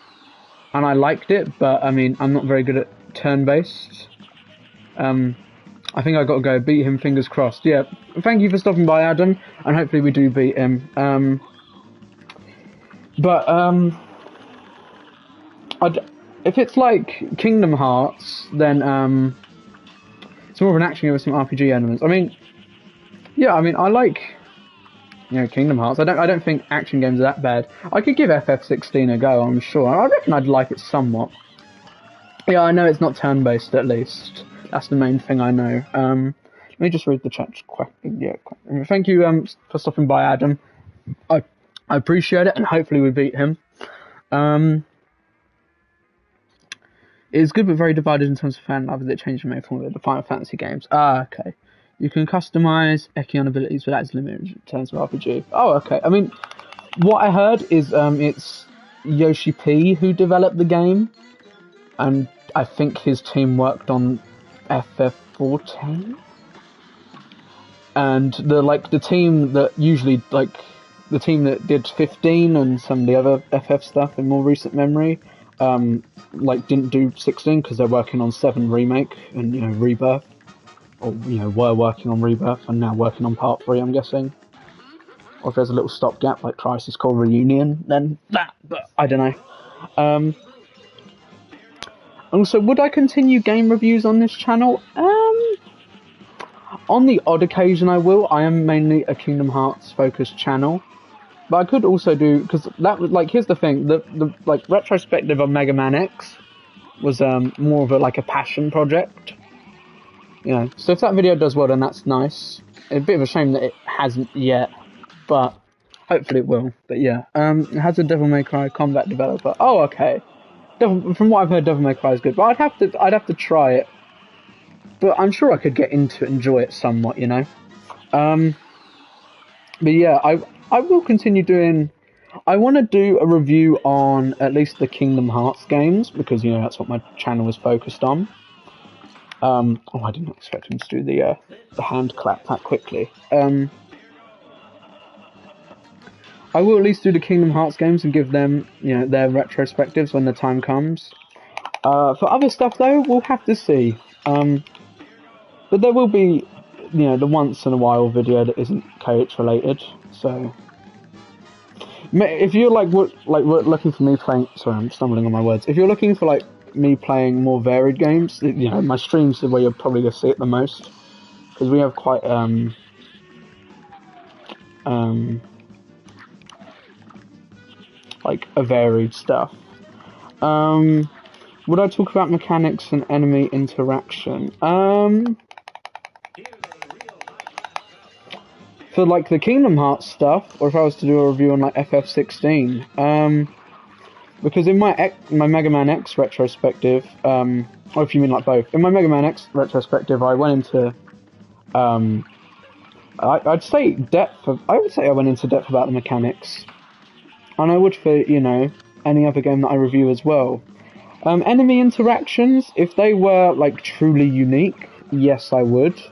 and I liked it, but I mean, I'm not very good at turn-based. I think I got to go beat him. Fingers crossed. Yeah, thank you for stopping by, Adam, and hopefully we do beat him. If it's like Kingdom Hearts, then it's more of an action game with some RPG elements. I mean, yeah, I mean, I like, you know, Kingdom Hearts. I don't think action games are that bad. I could give FF16 a go, I'm sure. I reckon I'd like it somewhat. Yeah, I know it's not turn-based, at least. That's the main thing I know. Let me just read the chat. Yeah, thank you for stopping by, Adam. I appreciate it, and hopefully we beat him. It's good but very divided in terms of fan love as it changes from the Final Fantasy games. Ah, okay. You can customize Ekion abilities, but that's limited in terms of RPG. Oh, okay. I mean, what I heard is it's Yoshi P who developed the game, and I think his team worked on FF14. And the team that usually, like, the team that did 15 and some of the other FF stuff in more recent memory, like, didn't do 16 because they're working on 7 Remake and, you know, Rebirth. Or, you know, were working on Rebirth and now working on Part 3, I'm guessing. Or if there's a little stopgap like Crisis Core Reunion, then that, but I don't know. Also, would I continue game reviews on this channel? On the odd occasion I will. I am mainly a Kingdom Hearts focused channel. But I could also do, because that was, like, here's the thing, the like, retrospective of Mega Man X was more of a passion project. You know, so if that video does well, then that's nice. It's a bit of a shame that it hasn't yet, but hopefully it will. But yeah, it has a Devil May Cry combat developer. Oh, okay. From what I've heard, Devil May Cry is good, but I'd have to try it. But I'm sure I could get into it, enjoy it somewhat, you know. But yeah, I will continue doing. I want to do a review on at least the Kingdom Hearts games because, you know, that's what my channel is focused on. Oh, I didn't expect him to do the hand clap that quickly. I will at least do the Kingdom Hearts games and give them, you know, their retrospectives when the time comes. For other stuff, though, we'll have to see. But there will be, you know, the once in a while video that isn't KH related. So, if you're looking for me playing, sorry, I'm stumbling on my words. If you're looking for like me playing more varied games, you know, my streams are where you're probably gonna see it the most because we have quite like a varied stuff. Would I talk about mechanics and enemy interaction? For like the Kingdom Hearts stuff, or if I was to do a review on like FF16, because in my Mega Man X retrospective, or if you mean like both, in my Mega Man X retrospective, I went into, I'd say I would say I went into depth about the mechanics, and I would for, you know, any other game that I review as well. Enemy interactions, if they were like truly unique, yes, I would.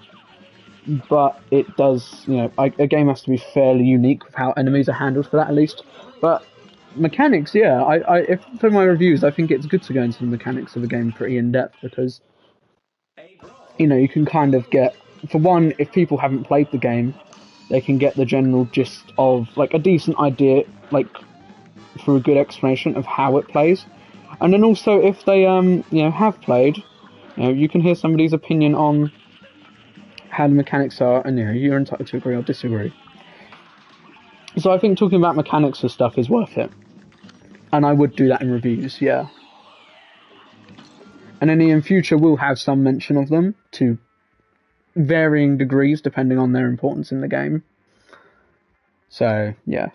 But it does, you know, a game has to be fairly unique with how enemies are handled for that at least. But mechanics, yeah, if for my reviews, I think it's good to go into the mechanics of a game pretty in depth because, you know, you can kind of get for one, if people haven't played the game, they can get the general gist of like a decent idea, like through a good explanation of how it plays. And then also if they have played, you can hear somebody's opinion on how the mechanics are, and you're entitled to agree or disagree. So I think talking about mechanics and stuff is worth it. And I would do that in reviews, yeah. And then in future we'll have some mention of them to varying degrees depending on their importance in the game. So, yeah.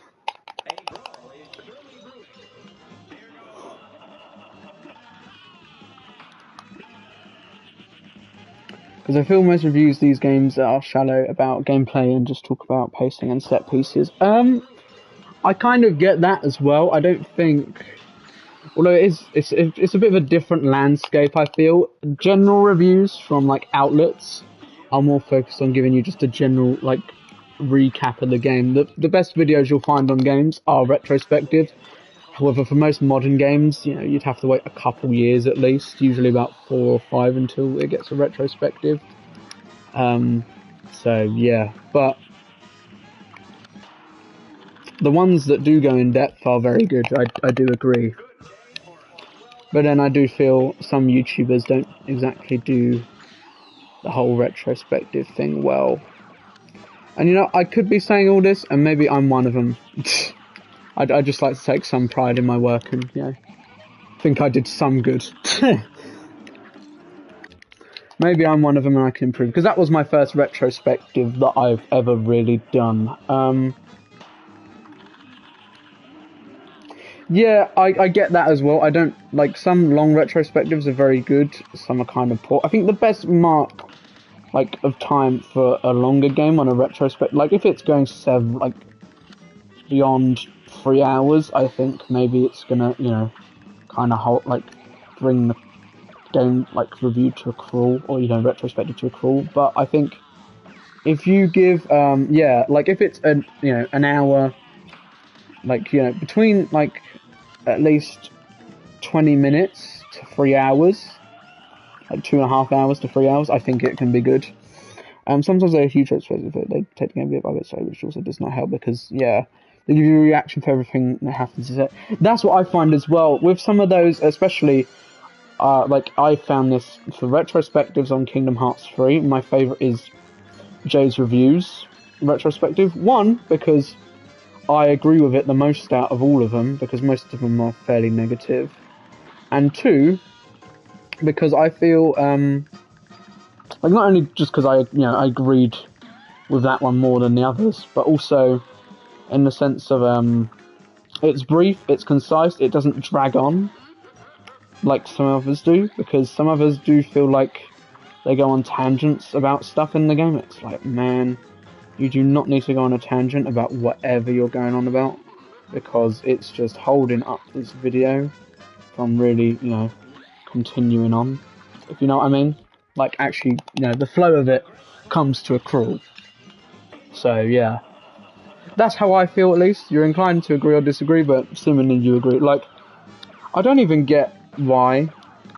Because I feel most reviews these games are shallow about gameplay and just talk about pacing and set pieces. I kind of get that as well. I don't think, although it's a bit of a different landscape. I feel general reviews from like outlets are more focused on giving you just a general like recap of the game. The best videos you'll find on games are retrospective. However, for most modern games, you'd have to wait a couple years at least, usually about 4 or 5 until it gets a retrospective. So yeah, but the ones that do go in depth are very good. I do agree. But then I do feel some YouTubers don't exactly do the whole retrospective thing well. And I could be saying all this, and maybe I'm one of them. I just like to take some pride in my work and, think I did some good. Maybe I'm one of them and I can improve. Because that was my first retrospective that I've ever really done. Yeah, I get that as well. I don't, like, some long retrospectives are very good. Some are kind of poor. I think the best mark, like, of time for a longer game on a retrospect, like, if it's going beyond 3 hours, I think maybe it's gonna, kind of bring the game, like, review to a crawl, or, retrospective to a crawl. But I think if you give, like, if it's, an hour, like, between, like, at least 20 minutes to 3 hours, like 2.5 hours to 3 hours, I think it can be good. Sometimes they're huge retrospective, but they take the game a bit by bit slow, which also does not help because, they give you a reaction for everything that happens. That's what I find as well with some of those, especially. Like I found this for retrospectives on Kingdom Hearts 3. My favourite is Joe's Reviews retrospective. One, because I agree with it the most out of all of them, because most of them are fairly negative. And two, because I feel, like not only just because I agreed with that one more than the others, but also in the sense of, it's brief, it's concise, it doesn't drag on like some others do, because some others do feel like they go on tangents about stuff in the game. It's like, man, you do not need to go on a tangent about whatever you're going on about, because it's just holding up this video from really, continuing on, if you know what I mean. Like, actually, the flow of it comes to a crawl. So, yeah. That's how I feel, at least. You're inclined to agree or disagree, but seemingly you agree. Like, I don't even get why.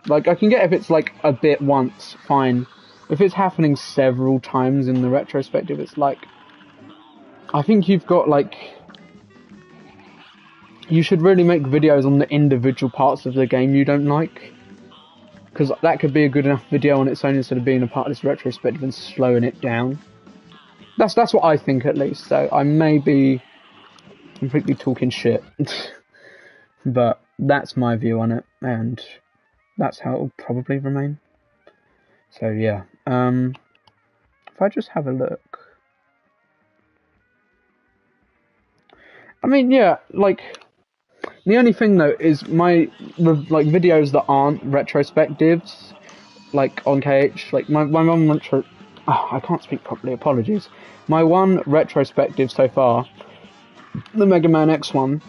Like, I can get if it's, like, a bit once, fine. If it's happening several times in the retrospective, it's like, I think you've got, like, you should really make videos on the individual parts of the game you don't like. Because that could be a good enough video on its own instead of being a part of this retrospective and slowing it down. That's what I think, at least. So I may be completely talking shit. But that's my view on it, and that's how it'll probably remain. So yeah, if I just have a look, I mean, yeah, like, the only thing though is my like videos that aren't retrospectives, like on KH, like my one I can't speak properly. Apologies. My one retrospective so far, the Mega Man X one,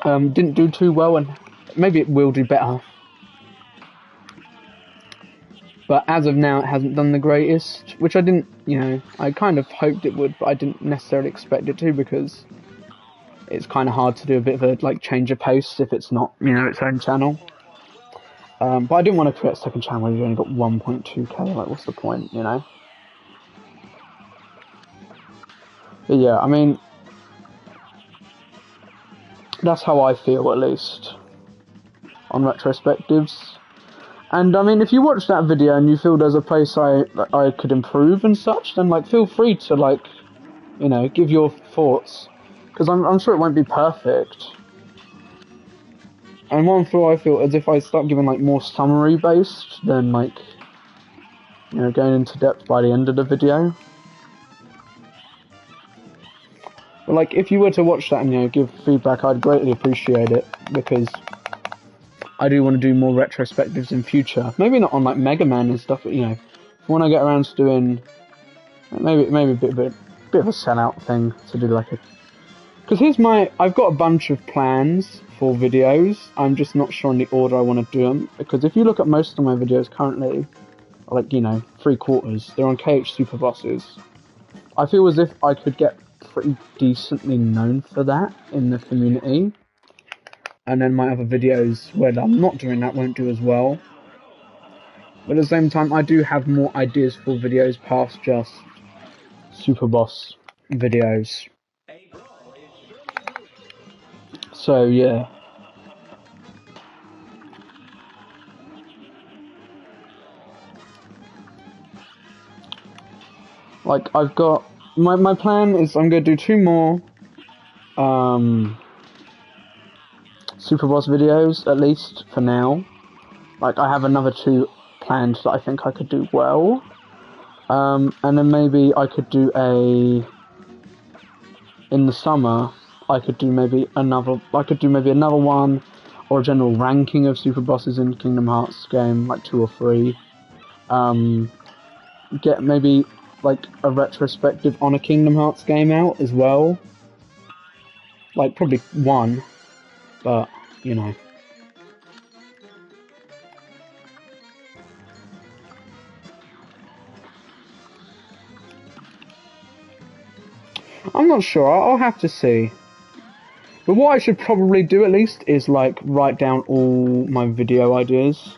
didn't do too well, and maybe it will do better. But as of now, it hasn't done the greatest, which I didn't, I kind of hoped it would, but I didn't necessarily expect it to, because it's kind of hard to do a bit of a, like, change of pace if it's not, its own channel. But I didn't want to create a second channel where you've only got 1.2k, like, what's the point, But yeah, I mean, that's how I feel, at least, on retrospectives. And I mean, if you watch that video and you feel there's a place I could improve and such, then like feel free to like, you know, give your thoughts, because I'm sure it won't be perfect. And one flaw I feel is if I start giving like more summary based, then like, you know, going into depth by the end of the video. But like, if you were to watch that and, you know, give feedback, I'd greatly appreciate it, because I do want to do more retrospectives in future. Maybe not on like Mega Man and stuff, but you know, when I get around to doing maybe a bit of a sellout thing to do like a. Because I've got a bunch of plans for videos. I'm just not sure in the order I want to do them. Because if you look at most of my videos currently, like, you know, 3/4, they're on KH Super Bosses. I feel as if I could get pretty decently known for that in the community. And then my other videos where I'm not doing that won't do as well. But at the same time, I do have more ideas for videos past just Super Boss videos. So yeah. Like, I've got my plan is I'm gonna do 2 more Super Boss videos, at least for now. Like, I have another 2 planned that I think I could do well. And then maybe I could do in the summer, I could do maybe another one, or a general ranking of Super Bosses in Kingdom Hearts game, like 2 or 3. Get maybe like a retrospective on a Kingdom Hearts game out as well. Like, probably 1, but, you know. I'm not sure, I'll have to see. But what I should probably do at least is like write down all my video ideas.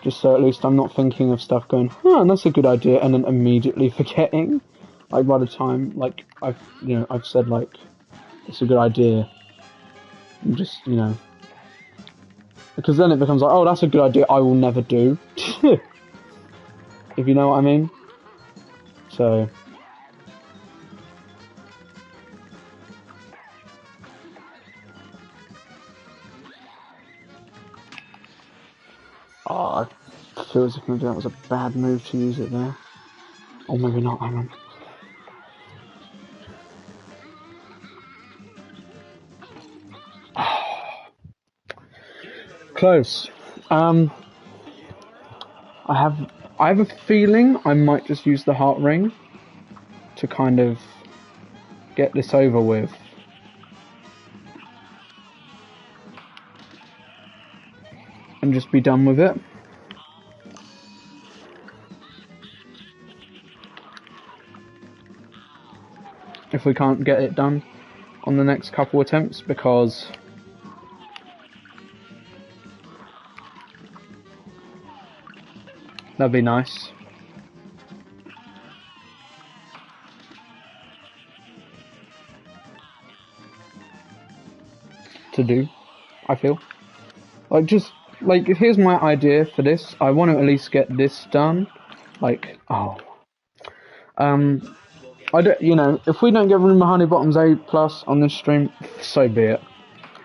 Just so at least I'm not thinking of stuff going, that's a good idea, and then immediately forgetting. Like, by the time, like, I've said, like, it's a good idea. And just, you know. Because then it becomes like, oh, that's a good idea I will never do. If you know what I mean. So. Oh, I feel as if maybe that was a bad move to use it there. Or maybe not, hang on. Close. I have a feeling I might just use the heart ring to kind of get this over with. And just be done with it. If we can't get it done on the next couple attempts, because that'd be nice. To do, I feel. Like, just, like, here's my idea for this. I want to at least get this done. Like, I don't, you know, if we don't get Rumor Honey Bottoms A+ on this stream, so be it.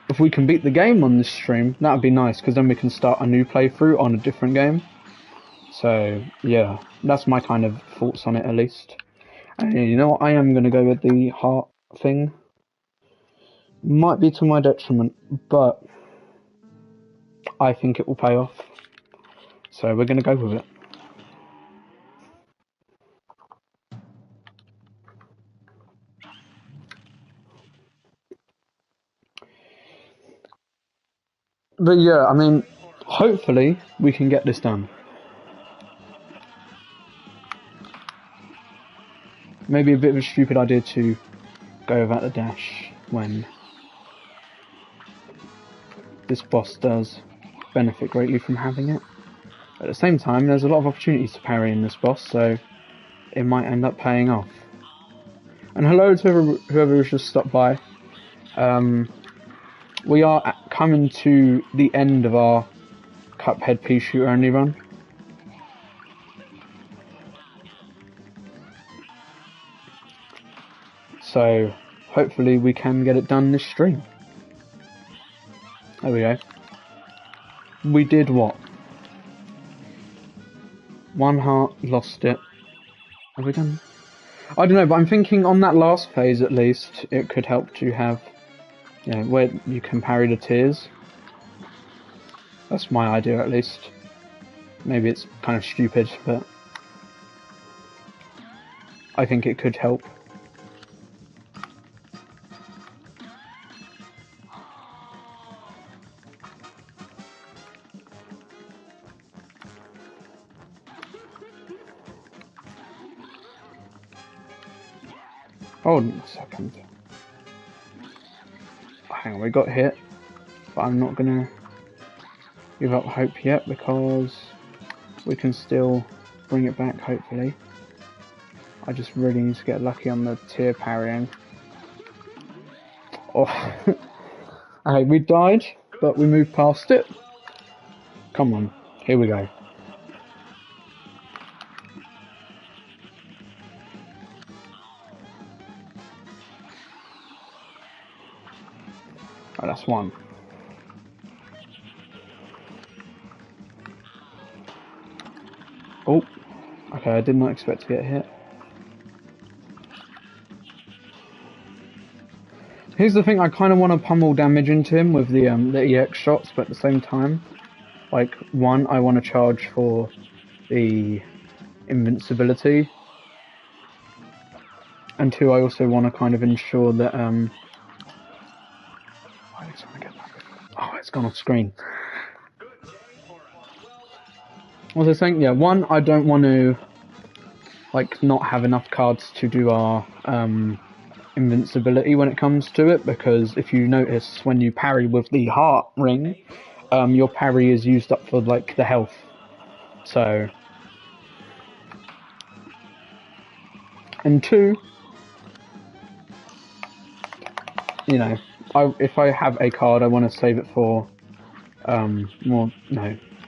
If we can beat the game on this stream, that'd be nice, because then we can start a new playthrough on a different game. So, yeah, that's my kind of thoughts on it, at least. And you know what, I am going to go with the heart thing. Might be to my detriment, but I think it will pay off. So we're going to go with it. But yeah, I mean, hopefully we can get this done. Maybe a bit of a stupid idea to go without the dash when this boss does benefit greatly from having it. At the same time, there's a lot of opportunities to parry in this boss, so it might end up paying off. And hello to whoever has just stopped by. We are coming to the end of our Cuphead pea shooter only run. So hopefully we can get it done this stream. There we go. We did what? 1 heart, lost it. Have we done? I don't know, but I'm thinking on that last phase at least, it could help to have, you know, where you can parry the tears. That's my idea at least. Maybe it's kind of stupid, but I think it could help. Hold on a second. Hang on, we got hit, but I'm not gonna give up hope yet because we can still bring it back, hopefully. I just really need to get lucky on the tear parrying. Oh, okay, we died, but we moved past it. Come on, here we go. Oh, that's one. Oh, okay, I did not expect to get hit. Here's the thing, I kind of want to pummel damage into him with the EX shots, but at the same time, like, one, I want to charge for the invincibility, and two, I also want to kind of ensure that, oh, it's gone off screen. What was I saying? Yeah, one, I don't want to, like, not have enough cards to do our, invincibility when it comes to it, because if you notice, when you parry with the heart ring, your parry is used up for, like, the health. So, and two, you know, if I have a card, I want to save it for more,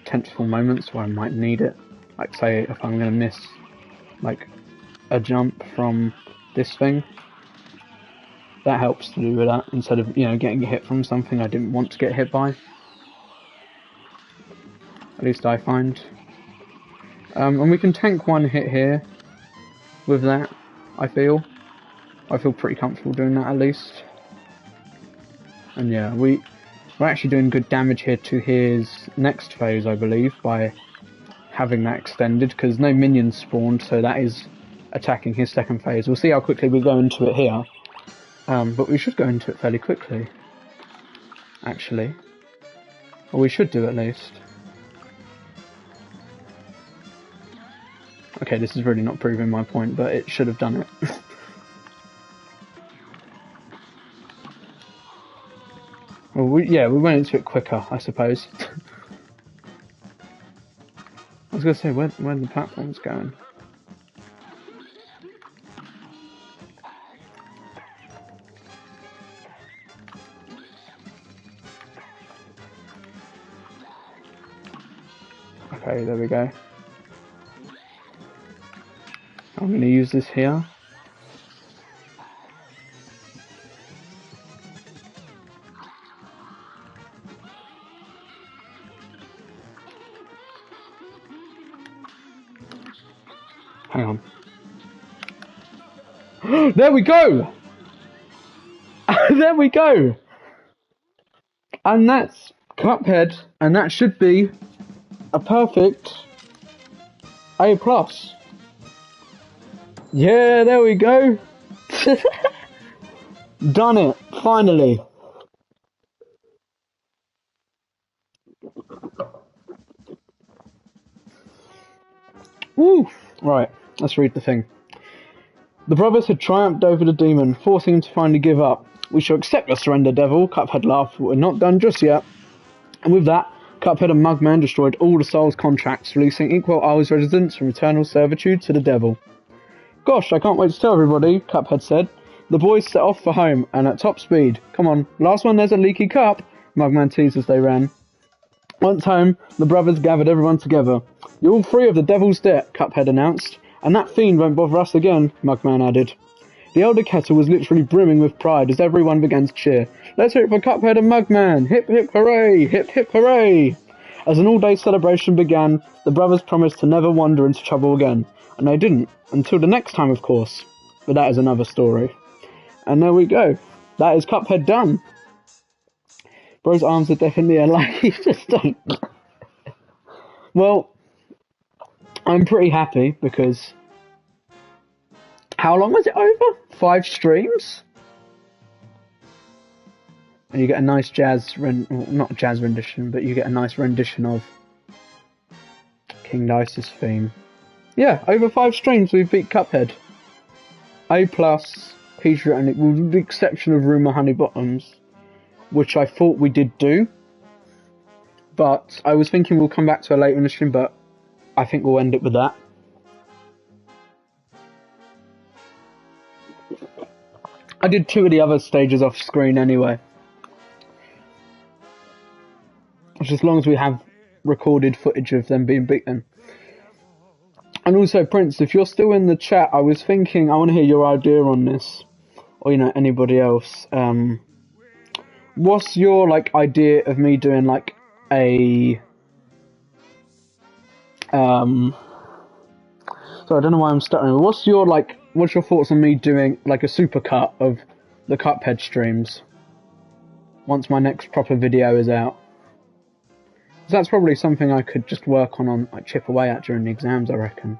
tentful moments where I might need it. Like, say, if I'm going to miss, like, a jump from this thing, that helps to do with that, instead of, getting hit from something I didn't want to get hit by. At least I find. And we can tank one hit here with that, I feel. I feel pretty comfortable doing that at least. And yeah, we're actually doing good damage here to his next phase, I believe, by having that extended, because no minions spawned, so that is attacking his second phase. We'll see how quickly we go into it here. But we should go into it fairly quickly, actually. Or we should do at least. Okay, this is really not proving my point, but it should have done it. Well, we went into it quicker, I suppose. I was going to say, where the platform's going? Okay, there we go. I'm going to use this here. Hang on. There we go! There we go! And that's Cuphead, and that should be a perfect A+. Yeah, there we go! Done it, finally! Woo! Right, let's read the thing. The brothers had triumphed over the demon, forcing him to finally give up. We shall accept your surrender, devil, Cuphead laughed, but we're not done just yet. And with that, Cuphead and Mugman destroyed all the Soul's contracts, releasing Equal Isle's residents from eternal servitude to the devil. Gosh, I can't wait to tell everybody, Cuphead said. The boys set off for home, and at top speed. Come on, last one, there's a leaky cup, Mugman teased as they ran. Once home, the brothers gathered everyone together. You're all free of the devil's debt, Cuphead announced. And that fiend won't bother us again, Mugman added. The elder kettle was literally brimming with pride as everyone began to cheer. Let's hear it for Cuphead and Mugman! Hip hip hooray! Hip hip hooray! As an all-day celebration began, the brothers promised to never wander into trouble again. And they didn't, until the next time of course. But that is another story. And there we go. That is Cuphead done. Bro's arms are definitely like he just don't. Well, I'm pretty happy because how long was it over? 5 streams? And you get a nice not jazz rendition, but you get a nice rendition of King Dice's theme. Yeah, over 5 streams we've beat Cuphead. A+, Peter and it, with the exception of Rumour Honeybottoms, which I thought we did do. But I was thinking we'll come back to it later in the stream, but I think we'll end it with that. I did 2 of the other stages off screen anyway. Just as long as we have recorded footage of them being beaten. And also, Prince, if you're still in the chat, I was thinking, I want to hear your idea on this. Or, you know, anybody else. What's your, like, idea of me doing, like, a... So I don't know why I'm stuttering. What's your thoughts on me doing, like, a supercut of the Cuphead streams? Once my next proper video is out. So that's probably something I could just work on, like, chip away at during the exams, I reckon.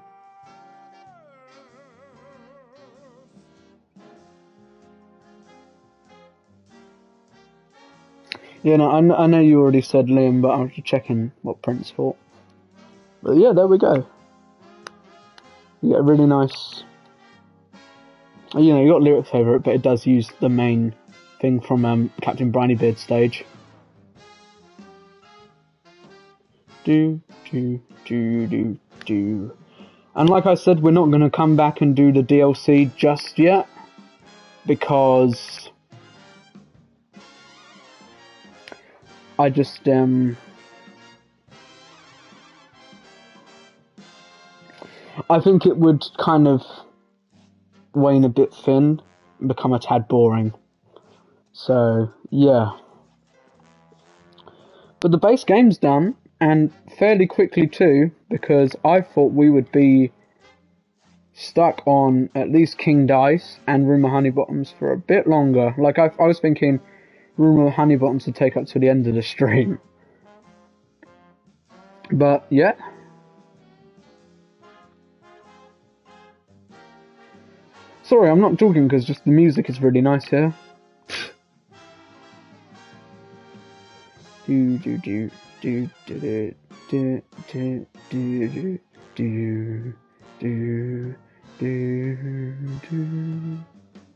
Yeah, no, I know you already said Liam, but I was just checking what Prince thought. But yeah, there we go. You get a really nice... You know, you got lyrics over it, but it does use the main thing from Captain Brinybeard's stage. Do, do, do, do, do. And like I said, we're not going to come back and do the DLC just yet. Because... I just, I think it would kind of wane a bit thin and become a tad boring. So, yeah. But the base game's done, and fairly quickly too, because I thought we would be stuck on at least King Dice and Rumour Honeybottoms for a bit longer. Like, I was thinking Rumour Honeybottoms would take up to the end of the stream. But, yeah. Sorry, I'm not joking, because just the music is really nice here. Do do do do do do do do do do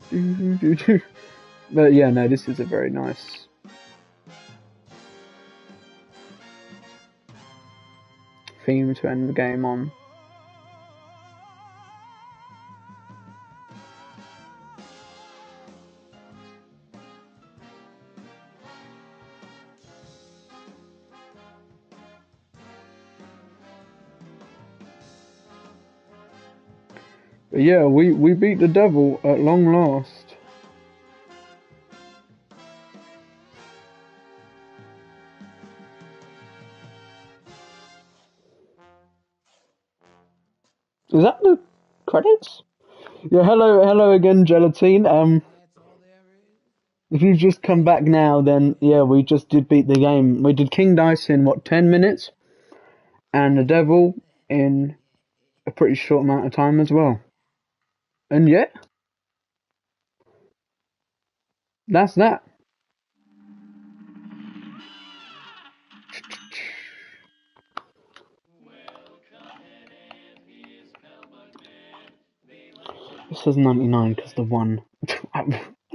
do do. But yeah, no, this is a very nice theme to end the game on. But yeah, we beat the devil at long last. Is that the credits? Yeah, hello again, Gelatine. If you've just come back now, then yeah, we just did beat the game. We did King Dice in, 10 minutes? And the devil in a pretty short amount of time as well. And yeah, that's that. It says 99 because the one. I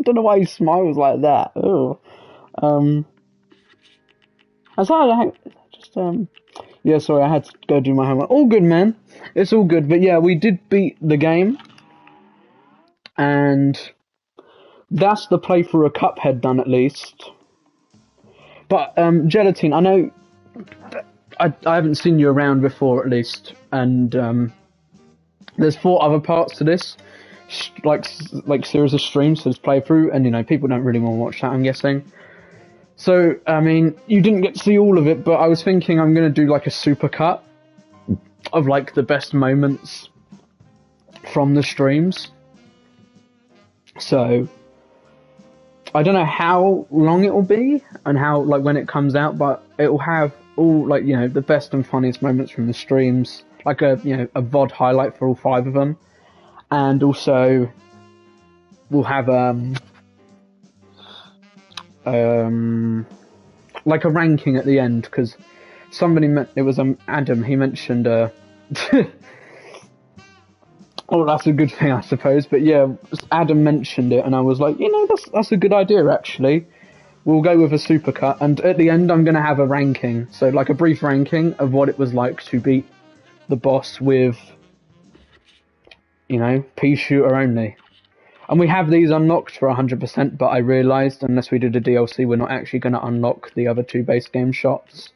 don't know why he smiles like that. Oh, yeah, sorry, I had to go do my homework. All good, man. It's all good. But yeah, we did beat the game, and that's the playthrough of Cuphead done at least. But Gelatine, I know I haven't seen you around before at least, and there's 4 other parts to this, like series of streams, so there's playthrough, and you know people don't really want to watch that, I'm guessing. So I mean, you didn't get to see all of it, but I was thinking I'm gonna do like a supercut of like the best moments from the streams. So I don't know how long it will be and how like when it comes out, but it will have all like you know the best and funniest moments from the streams, like a you know a VOD highlight for all 5 of them, and also we'll have like a ranking at the end because somebody it was Adam, he mentioned oh, that's a good thing, I suppose. But yeah, Adam mentioned it, and I was like, you know, that's a good idea, actually. We'll go with a supercut, and at the end, I'm going to have a ranking. So, like, a brief ranking of what it was like to beat the boss with, you know, pea shooter only. And we have these unlocked for 100%, but I realised, unless we do the DLC, we're not actually going to unlock the other 2 base game shots.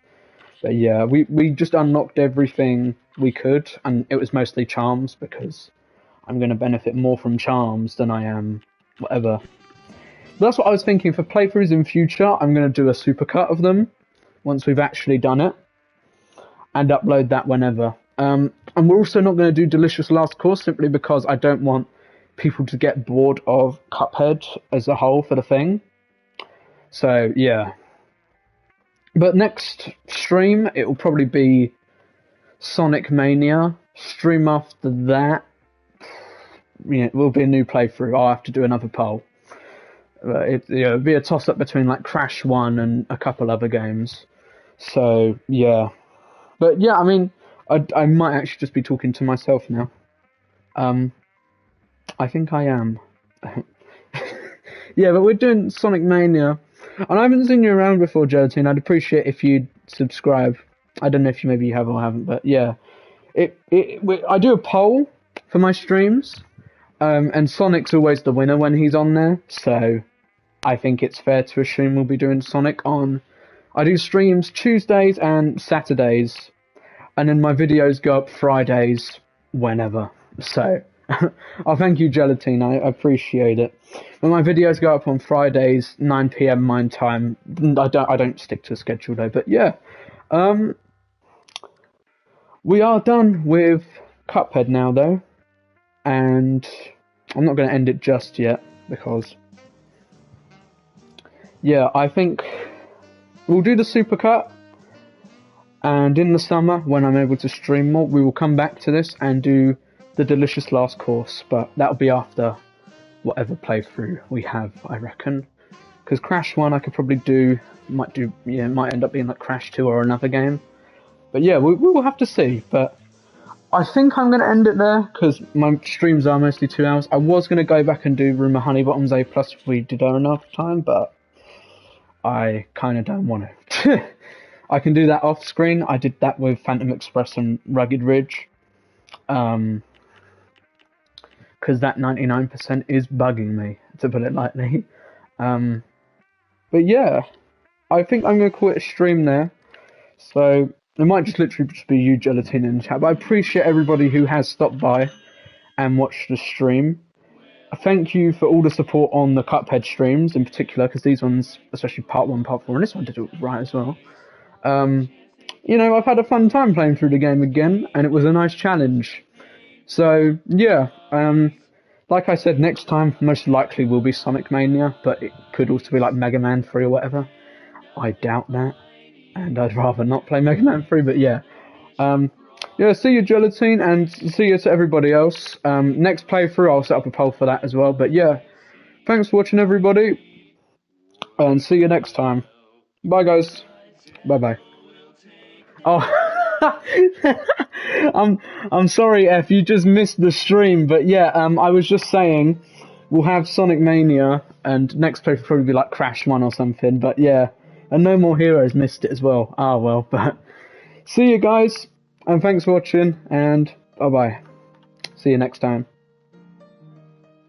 But yeah, we just unlocked everything we could, and it was mostly charms, because I'm going to benefit more from charms than I am whatever. But that's what I was thinking for playthroughs in future. I'm going to do a supercut of them once we've actually done it and upload that whenever. And we're also not going to do Delicious Last Course simply because I don't want people to get bored of Cuphead as a whole for the thing. So yeah. But next stream, it will probably be Sonic Mania. Stream after that, you know, it will be a new playthrough. I'll have to do another poll. It'll be a toss-up between like Crash 1 and a couple other games. So, yeah. But yeah, I mean, I might actually just be talking to myself now. I think I am. Yeah, but we're doing Sonic Mania. And I haven't seen you around before, Gelatine. I'd appreciate if you'd subscribe. I don't know if you have or haven't, but yeah. I do a poll for my streams. And Sonic's always the winner when he's on there, so I think it's fair to assume we'll be doing Sonic on... I do streams Tuesdays and Saturdays, and then my videos go up Fridays whenever. So, I'll thank you, Gelatine, I appreciate it. When my videos go up on Fridays, 9 PM mine time, I don't stick to a schedule though, but yeah. We are done with Cuphead now though. And I'm not going to end it just yet because, yeah, I think we'll do the supercut, and in the summer when I'm able to stream more, we will come back to this and do the Delicious Last Course, but that'll be after whatever playthrough we have, I reckon. Because Crash 1 I could probably might end up being like Crash 2 or another game. But yeah, we will have to see, but I think I'm going to end it there, because my streams are mostly 2 hours. I was going to go back and do Rumour Honeybottoms A+, if we did have enough time, but I kind of don't want to. I can do that off screen. I did that with Phantom Express and Rugged Ridge. Because that 99% is bugging me, to put it lightly. But yeah, I think I'm going to call it a stream there. So it might just literally just be you, Gelatine, in the chat. But I appreciate everybody who has stopped by and watched the stream. Thank you for all the support on the Cuphead streams in particular, because these ones, especially part 1, part 4, and this one did it right as well. You know, I've had a fun time playing through the game again, and it was a nice challenge. So, yeah, like I said, next time most likely will be Sonic Mania, but it could also be like Mega Man 3 or whatever. I doubt that, and I'd rather not play Mega Man 3, but yeah. Yeah, see you, Gelatine, and see you to everybody else. Next playthrough, I'll set up a poll for that as well, but yeah. Thanks for watching, everybody, and see you next time. Bye, guys. Bye-bye. Oh, I'm sorry, F, you just missed the stream, but yeah, I was just saying, we'll have Sonic Mania, and next playthrough will probably be like Crash 1 or something, but yeah, and No More Heroes missed it as well. Ah, well, but see you guys, and thanks for watching, and bye-bye. See you next time.